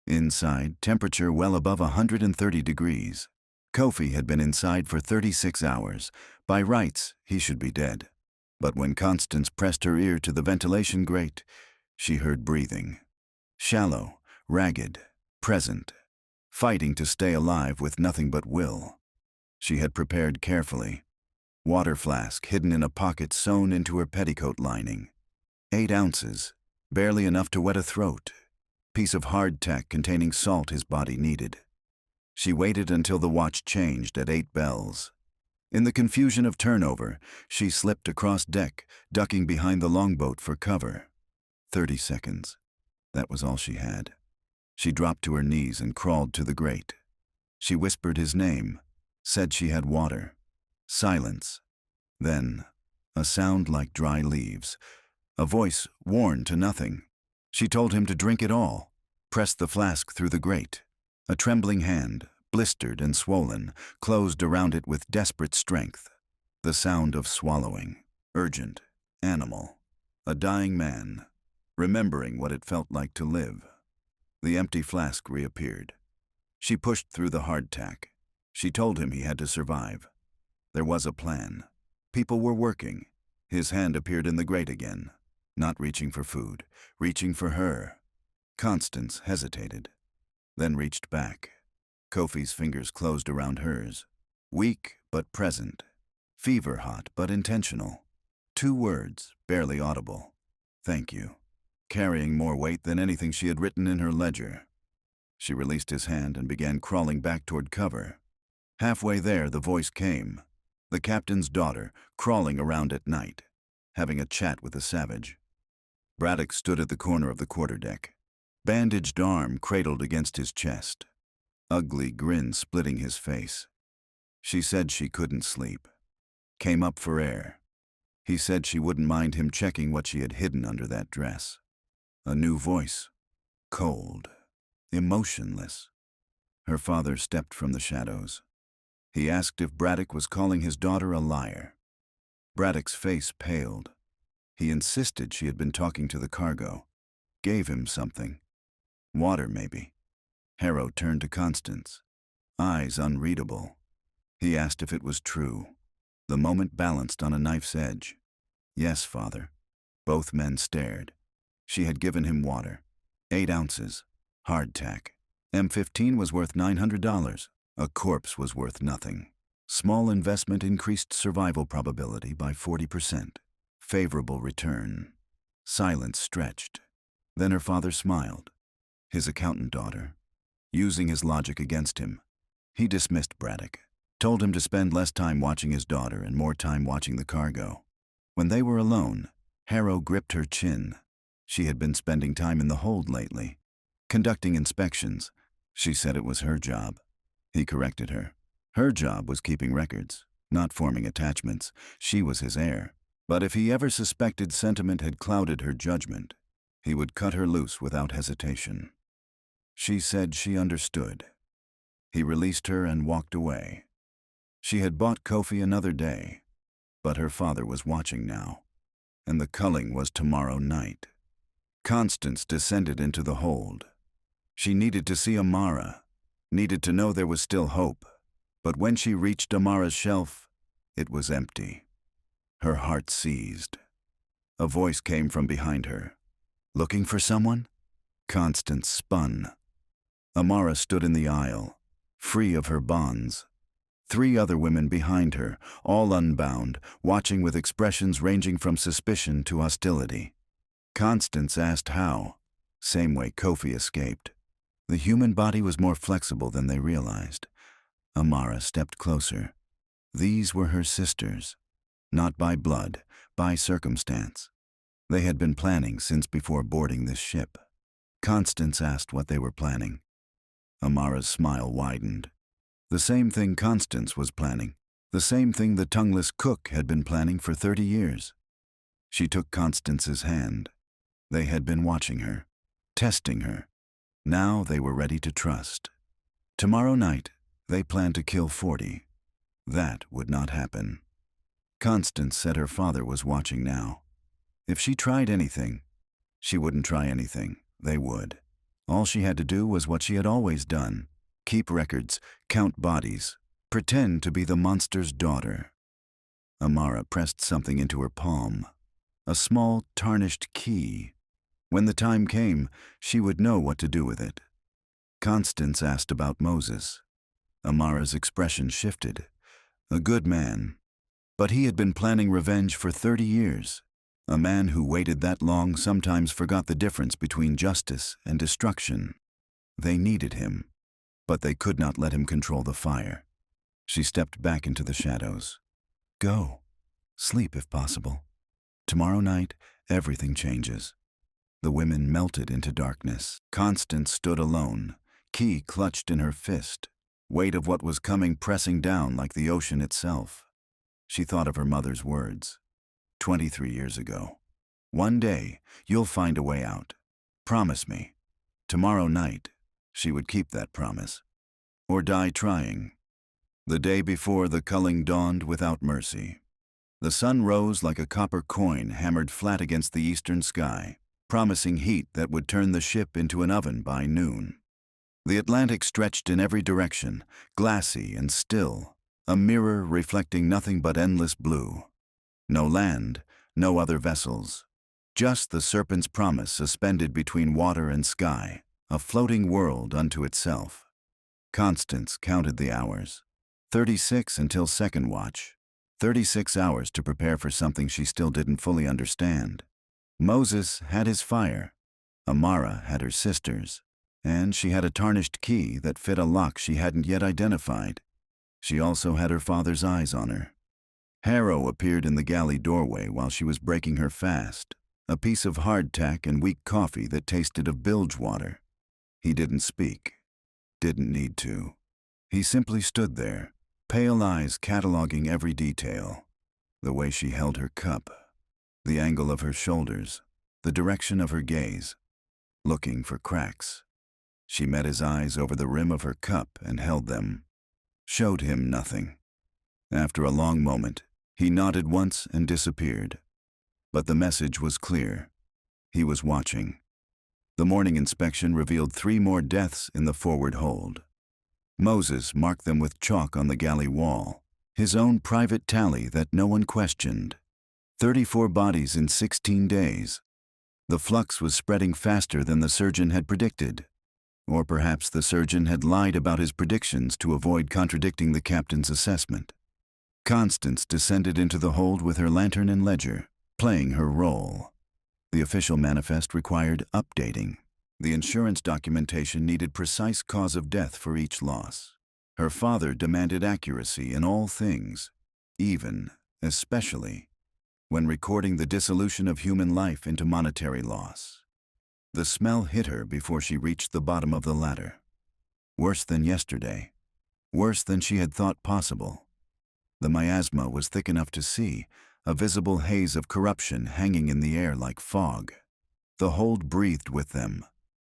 Inside, temperature well above 130 degrees. Kofi had been inside for 36 hours. By rights, he should be dead. But when Constance pressed her ear to the ventilation grate, she heard breathing. Shallow, ragged, present, fighting to stay alive with nothing but will. She had prepared carefully. Water flask hidden in a pocket sewn into her petticoat lining. 8 ounces, barely enough to wet a throat. Piece of hardtack containing salt his body needed. She waited until the watch changed at 8 bells. In the confusion of turnover, she slipped across deck, ducking behind the longboat for cover. 30 seconds. That was all she had. She dropped to her knees and crawled to the grate. She whispered his name, said she had water. Silence. Then, a sound like dry leaves. A voice worn to nothing. She told him to drink it all, pressed the flask through the grate. A trembling hand, blistered and swollen, closed around it with desperate strength. The sound of swallowing. Urgent. Animal. A dying man, remembering what it felt like to live. The empty flask reappeared. She pushed through the hardtack. She told him he had to survive. There was a plan. People were working. His hand appeared in the grate again, not reaching for food, reaching for her. Constance hesitated, then reached back. Kofi's fingers closed around hers. Weak but present. Fever-hot but intentional. 2 words, barely audible. Thank you. Carrying more weight than anything she had written in her ledger. She released his hand and began crawling back toward cover. Halfway there, the voice came. The captain's daughter, crawling around at night, having a chat with a savage. Braddock stood at the corner of the quarterdeck, bandaged arm cradled against his chest, ugly grin splitting his face. She said she couldn't sleep. Came up for air. He said she wouldn't mind him checking what she had hidden under that dress. A new voice, cold, emotionless. Her father stepped from the shadows. He asked if Braddock was calling his daughter a liar. Braddock's face paled. He insisted she had been talking to the cargo. Gave him something. Water, maybe. Harrow turned to Constance, eyes unreadable. He asked if it was true. The moment balanced on a knife's edge. Yes, father. Both men stared. She had given him water. 8 ounces. Hardtack. M15 was worth $900. A corpse was worth nothing. Small investment increased survival probability by 40%. Favorable return. Silence stretched. Then her father smiled. His accountant daughter. Using his logic against him. He dismissed Braddock. Told him to spend less time watching his daughter and more time watching the cargo. When they were alone, Harrow gripped her chin. She had been spending time in the hold lately, conducting inspections. She said it was her job. He corrected her. Her job was keeping records, not forming attachments. She was his heir. But if he ever suspected sentiment had clouded her judgment, he would cut her loose without hesitation. She said she understood. He released her and walked away. She had bought Kofi another day, but her father was watching now, and the culling was tomorrow night. Constance descended into the hold. She needed to see Amara, needed to know there was still hope, but when she reached Amara's shelf, it was empty. Her heart seized. A voice came from behind her. Looking for someone? Constance spun. Amara stood in the aisle, free of her bonds. 3 other women behind her, all unbound, watching with expressions ranging from suspicion to hostility. Constance asked how. Same way Kofi escaped. The human body was more flexible than they realized. Amara stepped closer. These were her sisters. Not by blood, by circumstance. They had been planning since before boarding this ship. Constance asked what they were planning. Amara's smile widened. The same thing Constance was planning. The same thing the tongueless cook had been planning for 30 years. She took Constance's hand. They had been watching her, testing her. Now they were ready to trust. Tomorrow night, they planned to kill 40. That would not happen. Constance said her father was watching now. If she tried anything, she wouldn't try anything. They would. All she had to do was what she had always done. Keep records, count bodies, pretend to be the monster's daughter. Amara pressed something into her palm. A small, tarnished key. When the time came, she would know what to do with it. Constance asked about Moses. Amara's expression shifted. A good man. But he had been planning revenge for 30 years. A man who waited that long sometimes forgot the difference between justice and destruction. They needed him, but they could not let him control the fire. She stepped back into the shadows. Go. Sleep if possible. Tomorrow night, everything changes. The women melted into darkness. Constance stood alone, key clutched in her fist, weight of what was coming pressing down like the ocean itself. She thought of her mother's words. 23 years ago. One day, you'll find a way out. Promise me. Tomorrow night, she would keep that promise. Or die trying. The day before, the culling dawned without mercy. The sun rose like a copper coin hammered flat against the eastern sky, promising heat that would turn the ship into an oven by noon. The Atlantic stretched in every direction, glassy and still, a mirror reflecting nothing but endless blue. No land, no other vessels. Just the Serpent's promise suspended between water and sky, a floating world unto itself. Constance counted the hours. 36 until second watch. 36 hours to prepare for something she still didn't fully understand. Moses had his fire. Amara had her sisters. And she had a tarnished key that fit a lock she hadn't yet identified. She also had her father's eyes on her. Harrow appeared in the galley doorway while she was breaking her fast, a piece of hardtack and weak coffee that tasted of bilge water. He didn't speak. Didn't need to. He simply stood there, pale eyes cataloging every detail. The way she held her cup, the angle of her shoulders, the direction of her gaze, looking for cracks. She met his eyes over the rim of her cup and held them. Showed him nothing. After a long moment, he nodded once and disappeared. But the message was clear. He was watching. The morning inspection revealed 3 more deaths in the forward hold. Moses marked them with chalk on the galley wall, his own private tally that no one questioned. 34 bodies in 16 days. The flux was spreading faster than the surgeon had predicted. Or perhaps the surgeon had lied about his predictions to avoid contradicting the captain's assessment. Constance descended into the hold with her lantern and ledger, playing her role. The official manifest required updating. The insurance documentation needed precise cause of death for each loss. Her father demanded accuracy in all things, even, especially, when recording the dissolution of human life into monetary loss. The smell hit her before she reached the bottom of the ladder. Worse than yesterday. Worse than she had thought possible. The miasma was thick enough to see, a visible haze of corruption hanging in the air like fog. The hold breathed with them.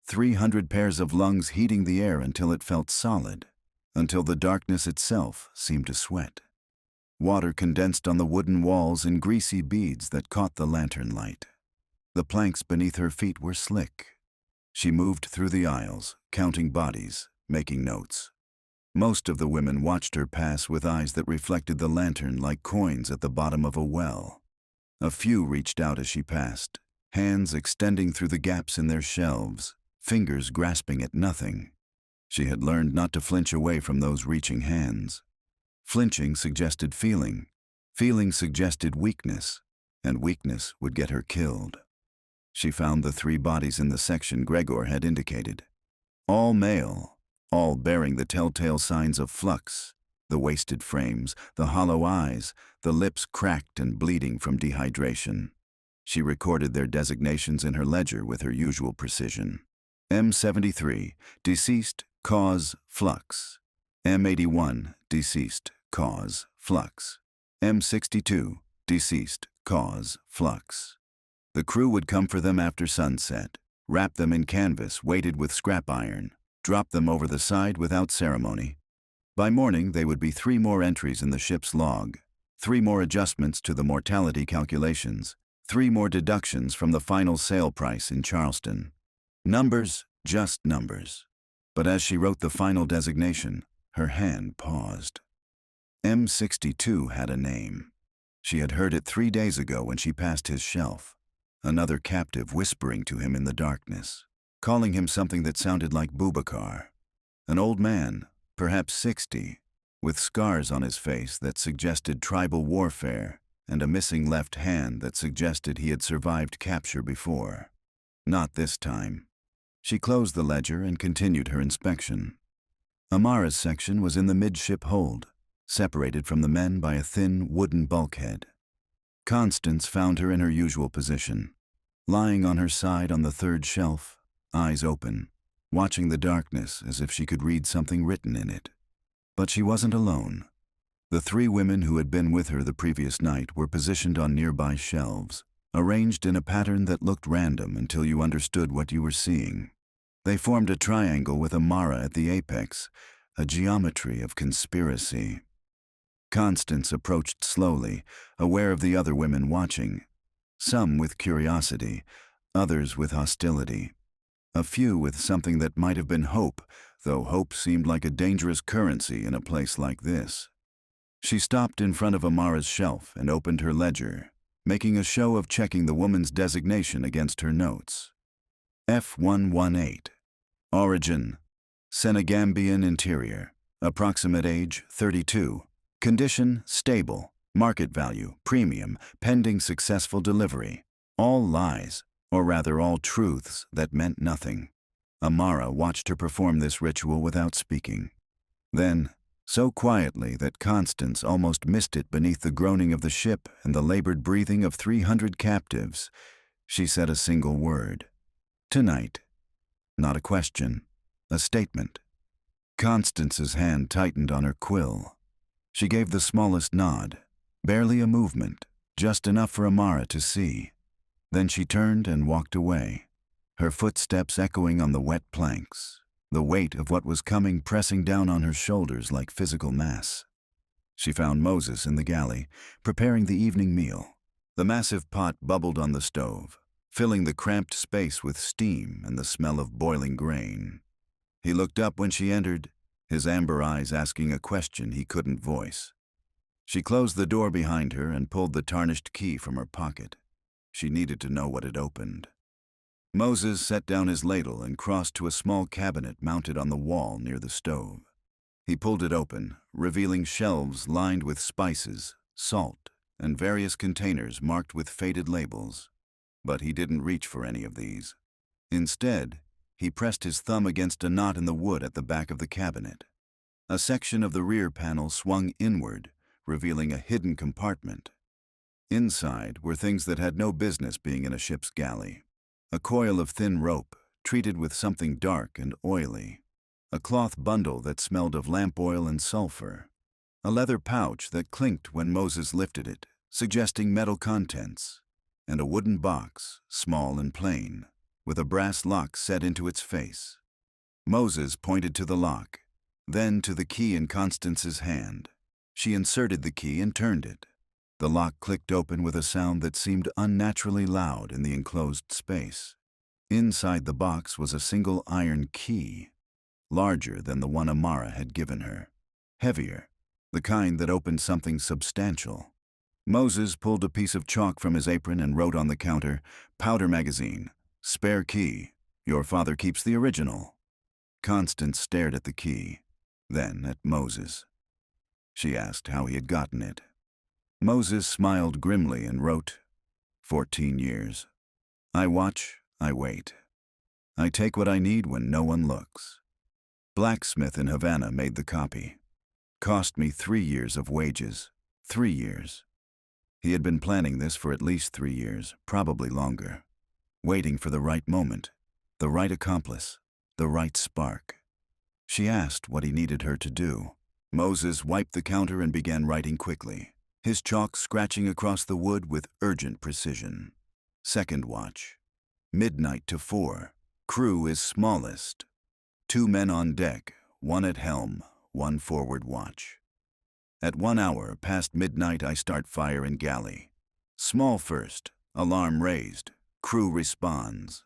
300 pairs of lungs heating the air until it felt solid, until the darkness itself seemed to sweat. Water condensed on the wooden walls in greasy beads that caught the lantern light. The planks beneath her feet were slick. She moved through the aisles, counting bodies, making notes. Most of the women watched her pass with eyes that reflected the lantern like coins at the bottom of a well. A few reached out as she passed, hands extending through the gaps in their shelves, fingers grasping at nothing. She had learned not to flinch away from those reaching hands. Flinching suggested feeling. Feeling suggested weakness, and weakness would get her killed. She found the 3 bodies in the section Gregor had indicated. All male, all bearing the telltale signs of flux, the wasted frames, the hollow eyes, the lips cracked and bleeding from dehydration. She recorded their designations in her ledger with her usual precision. M73, deceased, cause, flux. M81, deceased, cause, flux. M62, deceased, cause, flux. The crew would come for them after sunset, wrap them in canvas weighted with scrap iron, drop them over the side without ceremony. By morning, they would be 3 more entries in the ship's log, 3 more adjustments to the mortality calculations, 3 more deductions from the final sale price in Charleston. Numbers, just numbers. But as she wrote the final designation, her hand paused. M62 had a name. She had heard it 3 days ago when she passed his shelf. Another captive whispering to him in the darkness, calling him something that sounded like Boubacar. An old man, perhaps 60, with scars on his face that suggested tribal warfare and a missing left hand that suggested he had survived capture before. Not this time. She closed the ledger and continued her inspection. Amara's section was in the midship hold, separated from the men by a thin wooden bulkhead. Constance found her in her usual position, lying on her side on the 3rd shelf, eyes open, watching the darkness as if she could read something written in it. But she wasn't alone. The 3 women who had been with her the previous night were positioned on nearby shelves, arranged in a pattern that looked random until you understood what you were seeing. They formed a triangle with Amara at the apex, a geometry of conspiracy. Constance approached slowly, aware of the other women watching, some with curiosity, others with hostility. A few with something that might have been hope, though hope seemed like a dangerous currency in a place like this. She stopped in front of Amara's shelf and opened her ledger, making a show of checking the woman's designation against her notes. F118. Origin: Senegambian interior. Approximate age: 32. Condition: stable. Market value: premium, pending successful delivery. All lies, or rather all truths that meant nothing. Amara watched her perform this ritual without speaking. Then, so quietly that Constance almost missed it beneath the groaning of the ship and the labored breathing of 300 captives, she said a single word. Tonight. Not a question, a statement. Constance's hand tightened on her quill. She gave the smallest nod, barely a movement, just enough for Amara to see. Then she turned and walked away, her footsteps echoing on the wet planks, the weight of what was coming pressing down on her shoulders like physical mass. She found Moses in the galley, preparing the evening meal. The massive pot bubbled on the stove, filling the cramped space with steam and the smell of boiling grain. He looked up when she entered, his amber eyes asking a question he couldn't voice. She closed the door behind her and pulled the tarnished key from her pocket. She needed to know what it opened. Moses set down his ladle and crossed to a small cabinet mounted on the wall near the stove. He pulled it open, revealing shelves lined with spices, salt, and various containers marked with faded labels. But he didn't reach for any of these. Instead, he pressed his thumb against a knot in the wood at the back of the cabinet. A section of the rear panel swung inward, revealing a hidden compartment. Inside were things that had no business being in a ship's galley. A coil of thin rope, treated with something dark and oily. A cloth bundle that smelled of lamp oil and sulfur. A leather pouch that clinked when Moses lifted it, suggesting metal contents. And a wooden box, small and plain, with a brass lock set into its face. Moses pointed to the lock, then to the key in Constance's hand. She inserted the key and turned it. The lock clicked open with a sound that seemed unnaturally loud in the enclosed space. Inside the box was a single iron key, larger than the one Amara had given her. Heavier, the kind that opened something substantial. Moses pulled a piece of chalk from his apron and wrote on the counter, "Powder magazine. Spare key. Your father keeps the original." Constance stared at the key, then at Moses. She asked how he had gotten it. Moses smiled grimly and wrote, 14 years. I watch, I wait. I take what I need when no one looks. Blacksmith in Havana made the copy. Cost me 3 years of wages. 3 years. He had been planning this for at least 3 years, probably longer. Waiting for the right moment, the right accomplice, the right spark. She asked what he needed her to do. Moses wiped the counter and began writing quickly, his chalk scratching across the wood with urgent precision. Second watch. Midnight to 4. Crew is smallest. 2 men on deck, 1 at helm, 1 forward watch. At 1 hour past midnight I start fire in galley. Small first, alarm raised, crew responds.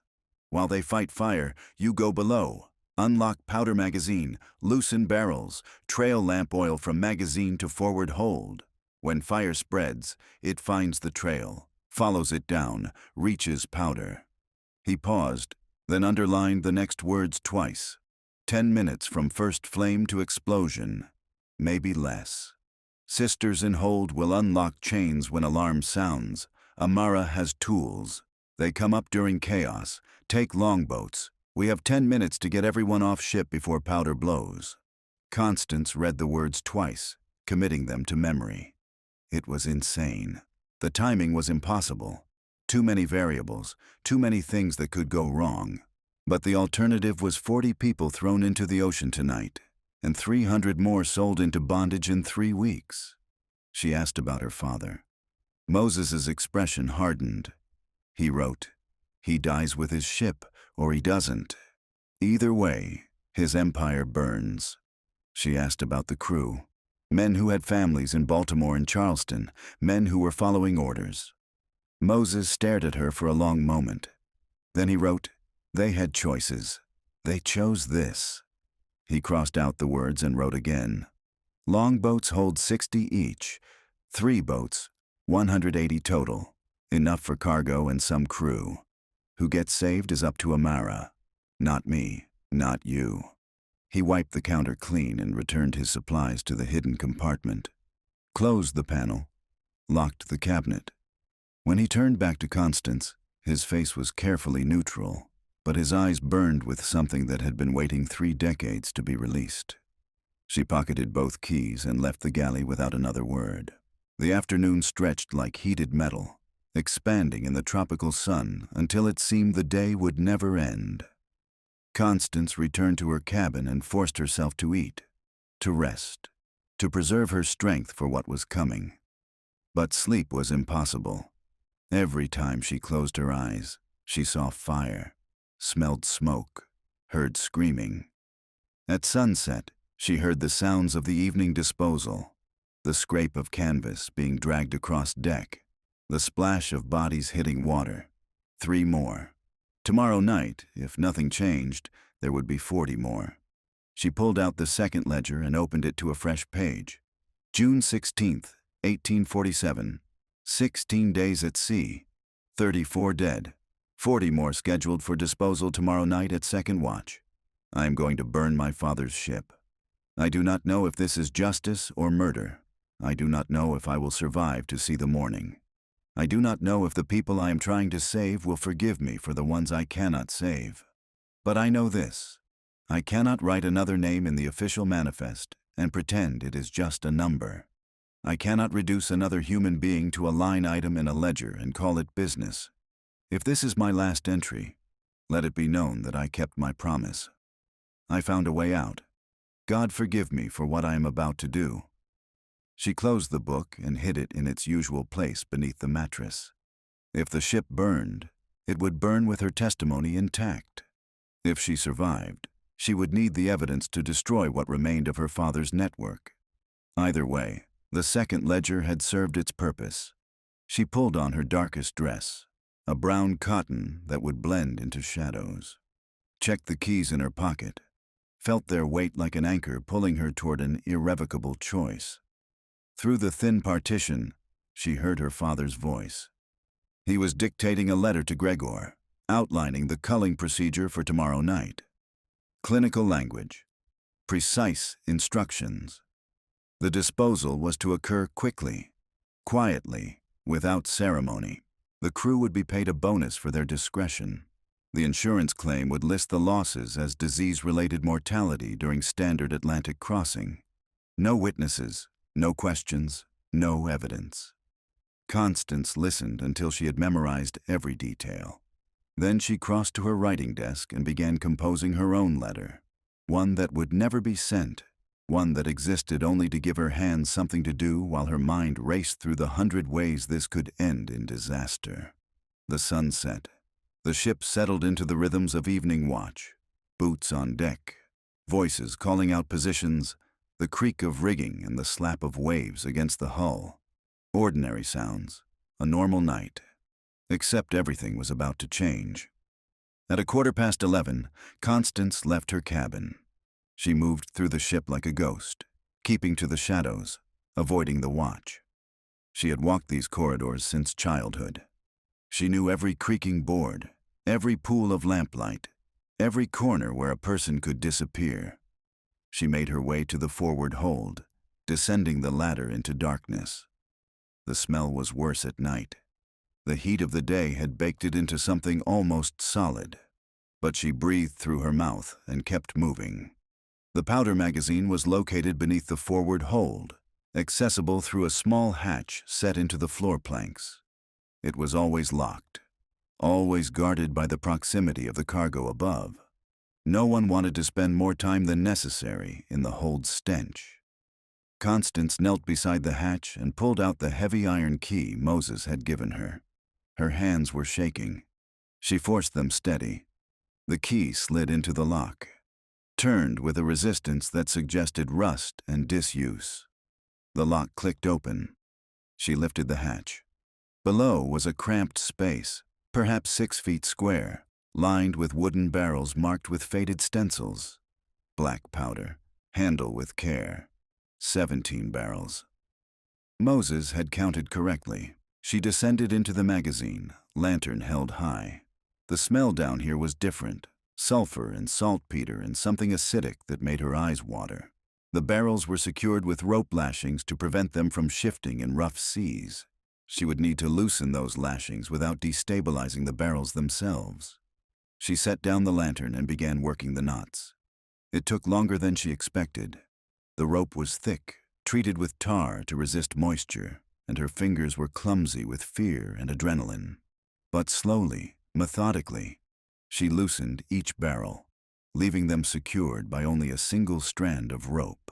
While they fight fire, you go below. Unlock powder magazine, loosen barrels, trail lamp oil from magazine to forward hold. When fire spreads, it finds the trail, follows it down, reaches powder. He paused, then underlined the next words twice. 10 minutes from first flame to explosion, maybe less. Sisters in hold will unlock chains when alarm sounds. Amara has tools. They come up during chaos. Take longboats. We have 10 minutes to get everyone off ship before powder blows. Constance read the words twice, committing them to memory. It was insane. The timing was impossible. Too many variables, too many things that could go wrong. But the alternative was 40 people thrown into the ocean tonight, and 300 more sold into bondage in 3 weeks. She asked about her father. Moses's expression hardened. He wrote, "He dies with his ship, or he doesn't. Either way, his empire burns." She asked about the crew. Men who had families in Baltimore and Charleston, men who were following orders. Moses stared at her for a long moment. Then he wrote, "They had choices. They chose this." He crossed out the words and wrote again. Longboats hold 60 each. 3 boats, 180 total. Enough for cargo and some crew. Who gets saved is up to Amara. Not me, not you. He wiped the counter clean and returned his supplies to the hidden compartment. Closed the panel. Locked the cabinet. When he turned back to Constance, his face was carefully neutral, but his eyes burned with something that had been waiting 3 decades to be released. She pocketed both keys and left the galley without another word. The afternoon stretched like heated metal, expanding in the tropical sun until it seemed the day would never end. Constance returned to her cabin and forced herself to eat, to rest, to preserve her strength for what was coming. But sleep was impossible. Every time she closed her eyes, she saw fire, smelled smoke, heard screaming. At sunset, she heard the sounds of the evening disposal, the scrape of canvas being dragged across deck, the splash of bodies hitting water. 3 more. Tomorrow night, if nothing changed, there would be 40 more. She pulled out the second ledger and opened it to a fresh page. June 16th, 1847. 16 days at sea. 34 dead. 40 more scheduled for disposal tomorrow night at second watch. I am going to burn my father's ship. I do not know if this is justice or murder. I do not know if I will survive to see the morning. I do not know if the people I am trying to save will forgive me for the ones I cannot save. But I know this. I cannot write another name in the official manifest and pretend it is just a number. I cannot reduce another human being to a line item in a ledger and call it business. If this is my last entry, let it be known that I kept my promise. I found a way out. God forgive me for what I am about to do. She closed the book and hid it in its usual place beneath the mattress. If the ship burned, it would burn with her testimony intact. If she survived, she would need the evidence to destroy what remained of her father's network. Either way, the second ledger had served its purpose. She pulled on her darkest dress, a brown cotton that would blend into shadows. Checked the keys in her pocket, felt their weight like an anchor pulling her toward an irrevocable choice. Through the thin partition, she heard her father's voice. He was dictating a letter to Gregor, outlining the culling procedure for tomorrow night. Clinical language. Precise instructions. The disposal was to occur quickly, quietly, without ceremony. The crew would be paid a bonus for their discretion. The insurance claim would list the losses as disease-related mortality during standard Atlantic crossing. No witnesses, no questions, no evidence. Constance listened until she had memorized every detail. Then she crossed to her writing desk and began composing her own letter. One that would never be sent. One that existed only to give her hands something to do while her mind raced through the 100 ways this could end in disaster. The sun set. The ship settled into the rhythms of evening watch. Boots on deck. Voices calling out positions. The creak of rigging and the slap of waves against the hull. Ordinary sounds. A normal night. Except everything was about to change. At 11:15, Constance left her cabin. She moved through the ship like a ghost, keeping to the shadows, avoiding the watch. She had walked these corridors since childhood. She knew every creaking board, every pool of lamplight, every corner where a person could disappear. She made her way to the forward hold, descending the ladder into darkness. The smell was worse at night. The heat of the day had baked it into something almost solid, but she breathed through her mouth and kept moving. The powder magazine was located beneath the forward hold, accessible through a small hatch set into the floor planks. It was always locked, always guarded by the proximity of the cargo above. No one wanted to spend more time than necessary in the hold's stench. Constance knelt beside the hatch and pulled out the heavy iron key Moses had given her. Her hands were shaking. She forced them steady. The key slid into the lock, turned with a resistance that suggested rust and disuse. The lock clicked open. She lifted the hatch. Below was a cramped space, perhaps 6 feet square, lined with wooden barrels marked with faded stencils. Black powder, handle with care. 17 barrels. Moses had counted correctly. She descended into the magazine, lantern held high. The smell down here was different. Sulfur and saltpeter and something acidic that made her eyes water. The barrels were secured with rope lashings to prevent them from shifting in rough seas. She would need to loosen those lashings without destabilizing the barrels themselves. She set down the lantern and began working the knots. It took longer than she expected. The rope was thick, treated with tar to resist moisture, and her fingers were clumsy with fear and adrenaline. But slowly, methodically, she loosened each barrel, leaving them secured by only a single strand of rope.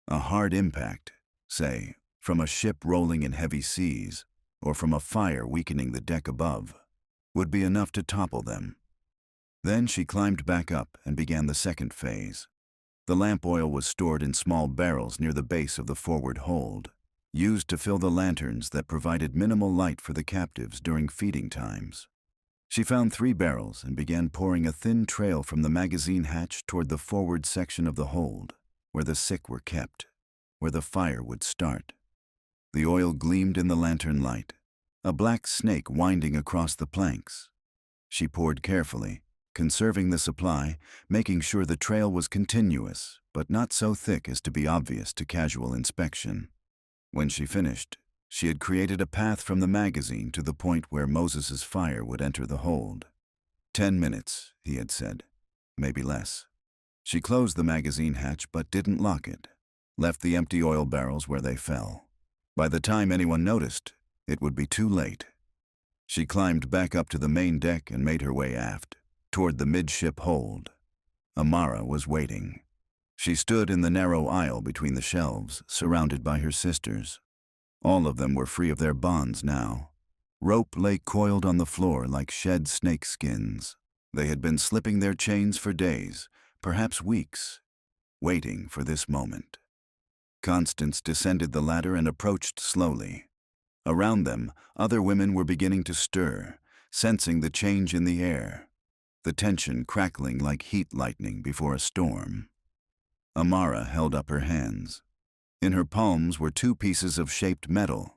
A hard impact, say, from a ship rolling in heavy seas, or from a fire weakening the deck above, would be enough to topple them. Then she climbed back up and began the second phase. The lamp oil was stored in small barrels near the base of the forward hold, used to fill the lanterns that provided minimal light for the captives during feeding times. She found 3 barrels and began pouring a thin trail from the magazine hatch toward the forward section of the hold, where the sick were kept, where the fire would start. The oil gleamed in the lantern light, a black snake winding across the planks. She poured carefully, conserving the supply, making sure the trail was continuous, but not so thick as to be obvious to casual inspection. When she finished, she had created a path from the magazine to the point where Moses's fire would enter the hold. 10 minutes, he had said, maybe less. She closed the magazine hatch but didn't lock it, left the empty oil barrels where they fell. By the time anyone noticed, it would be too late. She climbed back up to the main deck and made her way aft, toward the midship hold. Amara was waiting. She stood in the narrow aisle between the shelves, surrounded by her sisters. All of them were free of their bonds now. Rope lay coiled on the floor like shed snake skins. They had been slipping their chains for days, perhaps weeks, waiting for this moment. Constance descended the ladder and approached slowly. Around them, other women were beginning to stir, sensing the change in the air, the tension crackling like heat lightning before a storm. Amara held up her hands. In her palms were 2 pieces of shaped metal,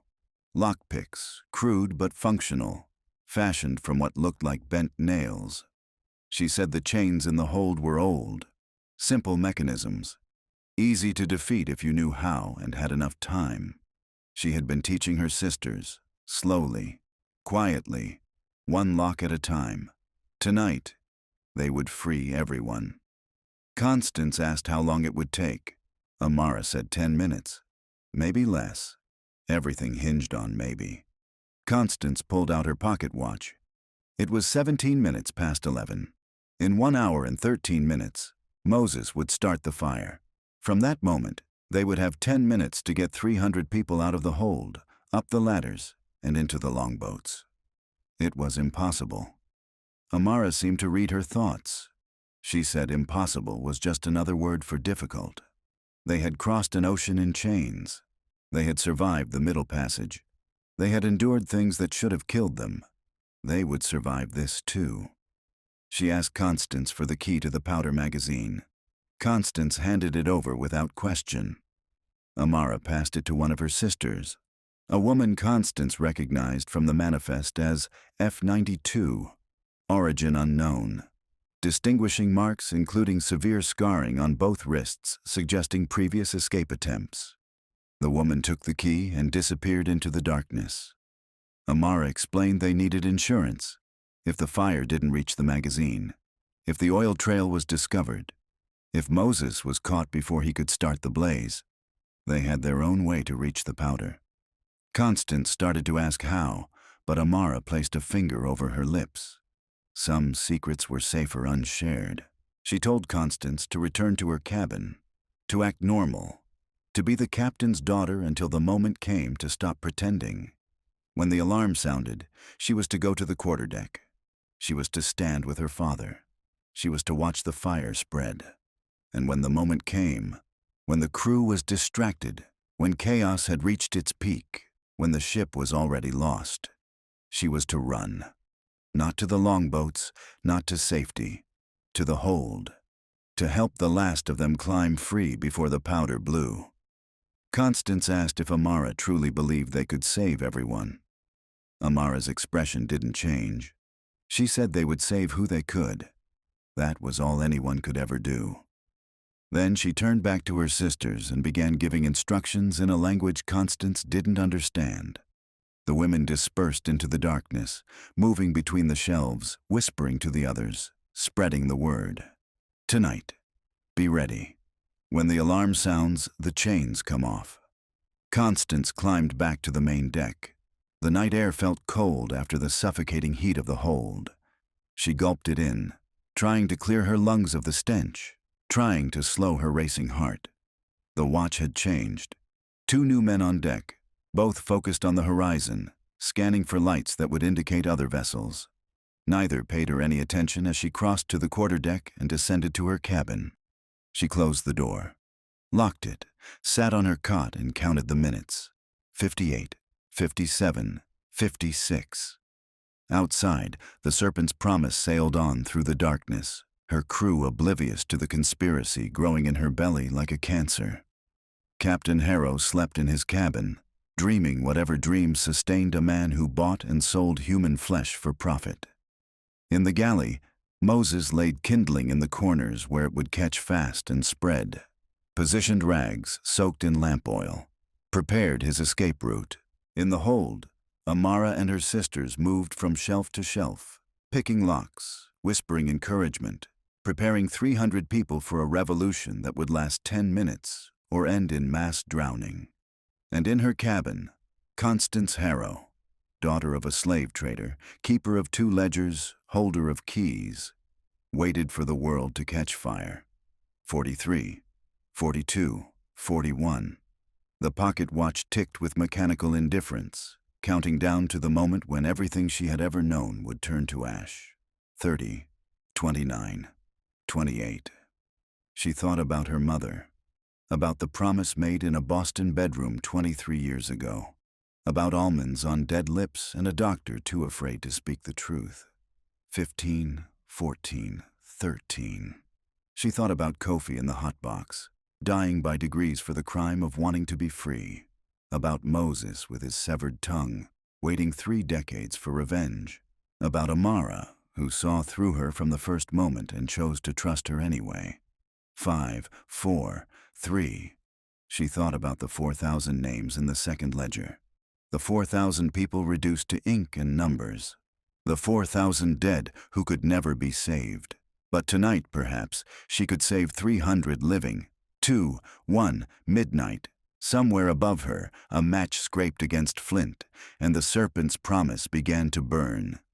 lockpicks, crude but functional, fashioned from what looked like bent nails. She said the chains in the hold were old, simple mechanisms, easy to defeat if you knew how and had enough time. She had been teaching her sisters, slowly, quietly, one lock at a time. Tonight, they would free everyone. Constance asked how long it would take. Amara said 10 minutes. Maybe less. Everything hinged on maybe. Constance pulled out her pocket watch. It was 17 minutes past 11. In 1 hour and 13 minutes, Moses would start the fire. From that moment, they would have 10 minutes to get 300 people out of the hold, up the ladders, and into the longboats. It was impossible. Amara seemed to read her thoughts. She said impossible was just another word for difficult. They had crossed an ocean in chains. They had survived the Middle Passage. They had endured things that should have killed them. They would survive this too. She asked Constance for the key to the powder magazine. Constance handed it over without question. Amara passed it to one of her sisters, a woman Constance recognized from the manifest as F-92, origin unknown. Distinguishing marks including severe scarring on both wrists suggesting previous escape attempts. The woman took the key and disappeared into the darkness. Amara explained they needed insurance. If the fire didn't reach the magazine, if the oil trail was discovered, if Moses was caught before he could start the blaze, they had their own way to reach the powder. Constance started to ask how, but Amara placed a finger over her lips. Some secrets were safer unshared. She told Constance to return to her cabin, to act normal, to be the captain's daughter until the moment came to stop pretending. When the alarm sounded, she was to go to the quarterdeck. She was to stand with her father. She was to watch the fire spread. And when the moment came, when the crew was distracted, when chaos had reached its peak, when the ship was already lost, she was to run. Not to the longboats, not to safety, to the hold, to help the last of them climb free before the powder blew. Constance asked if Amara truly believed they could save everyone. Amara's expression didn't change. She said they would save who they could. That was all anyone could ever do. Then she turned back to her sisters and began giving instructions in a language Constance didn't understand. The women dispersed into the darkness, moving between the shelves, whispering to the others, spreading the word. Tonight, be ready. When the alarm sounds, the chains come off. Constance climbed back to the main deck. The night air felt cold after the suffocating heat of the hold. She gulped it in, trying to clear her lungs of the stench, trying to slow her racing heart. The watch had changed. 2 new men on deck, both focused on the horizon, scanning for lights that would indicate other vessels. Neither paid her any attention as she crossed to the quarterdeck and descended to her cabin. She closed the door, locked it, sat on her cot and counted the minutes. 58, 57, 56. Outside, the Serpent's promise sailed on through the darkness, her crew oblivious to the conspiracy growing in her belly like a cancer. Captain Harrow slept in his cabin, dreaming whatever dreams sustained a man who bought and sold human flesh for profit. In the galley, Moses laid kindling in the corners where it would catch fast and spread, positioned rags soaked in lamp oil, prepared his escape route. In the hold, Amara and her sisters moved from shelf to shelf, picking locks, whispering encouragement, preparing 300 people for a revolution that would last 10 minutes or end in mass drowning. And in her cabin, Constance Harrow, daughter of a slave trader, keeper of 2 ledgers, holder of keys, waited for the world to catch fire. 43, 42, 41. The pocket watch ticked with mechanical indifference, counting down to the moment when everything she had ever known would turn to ash. 30, 29, 28. She thought about her mother, about the promise made in a Boston bedroom 23 years ago, about almonds on dead lips and a doctor too afraid to speak the truth. 15, 14, 13. She thought about Kofi in the hotbox, dying by degrees for the crime of wanting to be free, about Moses with his severed tongue, waiting 3 decades for revenge, about Amara, who saw through her from the first moment and chose to trust her anyway. 5, 4, 3. She thought about the 4,000 names in the second ledger, The 4,000 people reduced to ink and numbers. The 4,000 dead who could never be saved. But tonight, perhaps, she could save 300 living. 2, 1, midnight. Somewhere above her, a match scraped against flint, and the serpent's promise began to burn.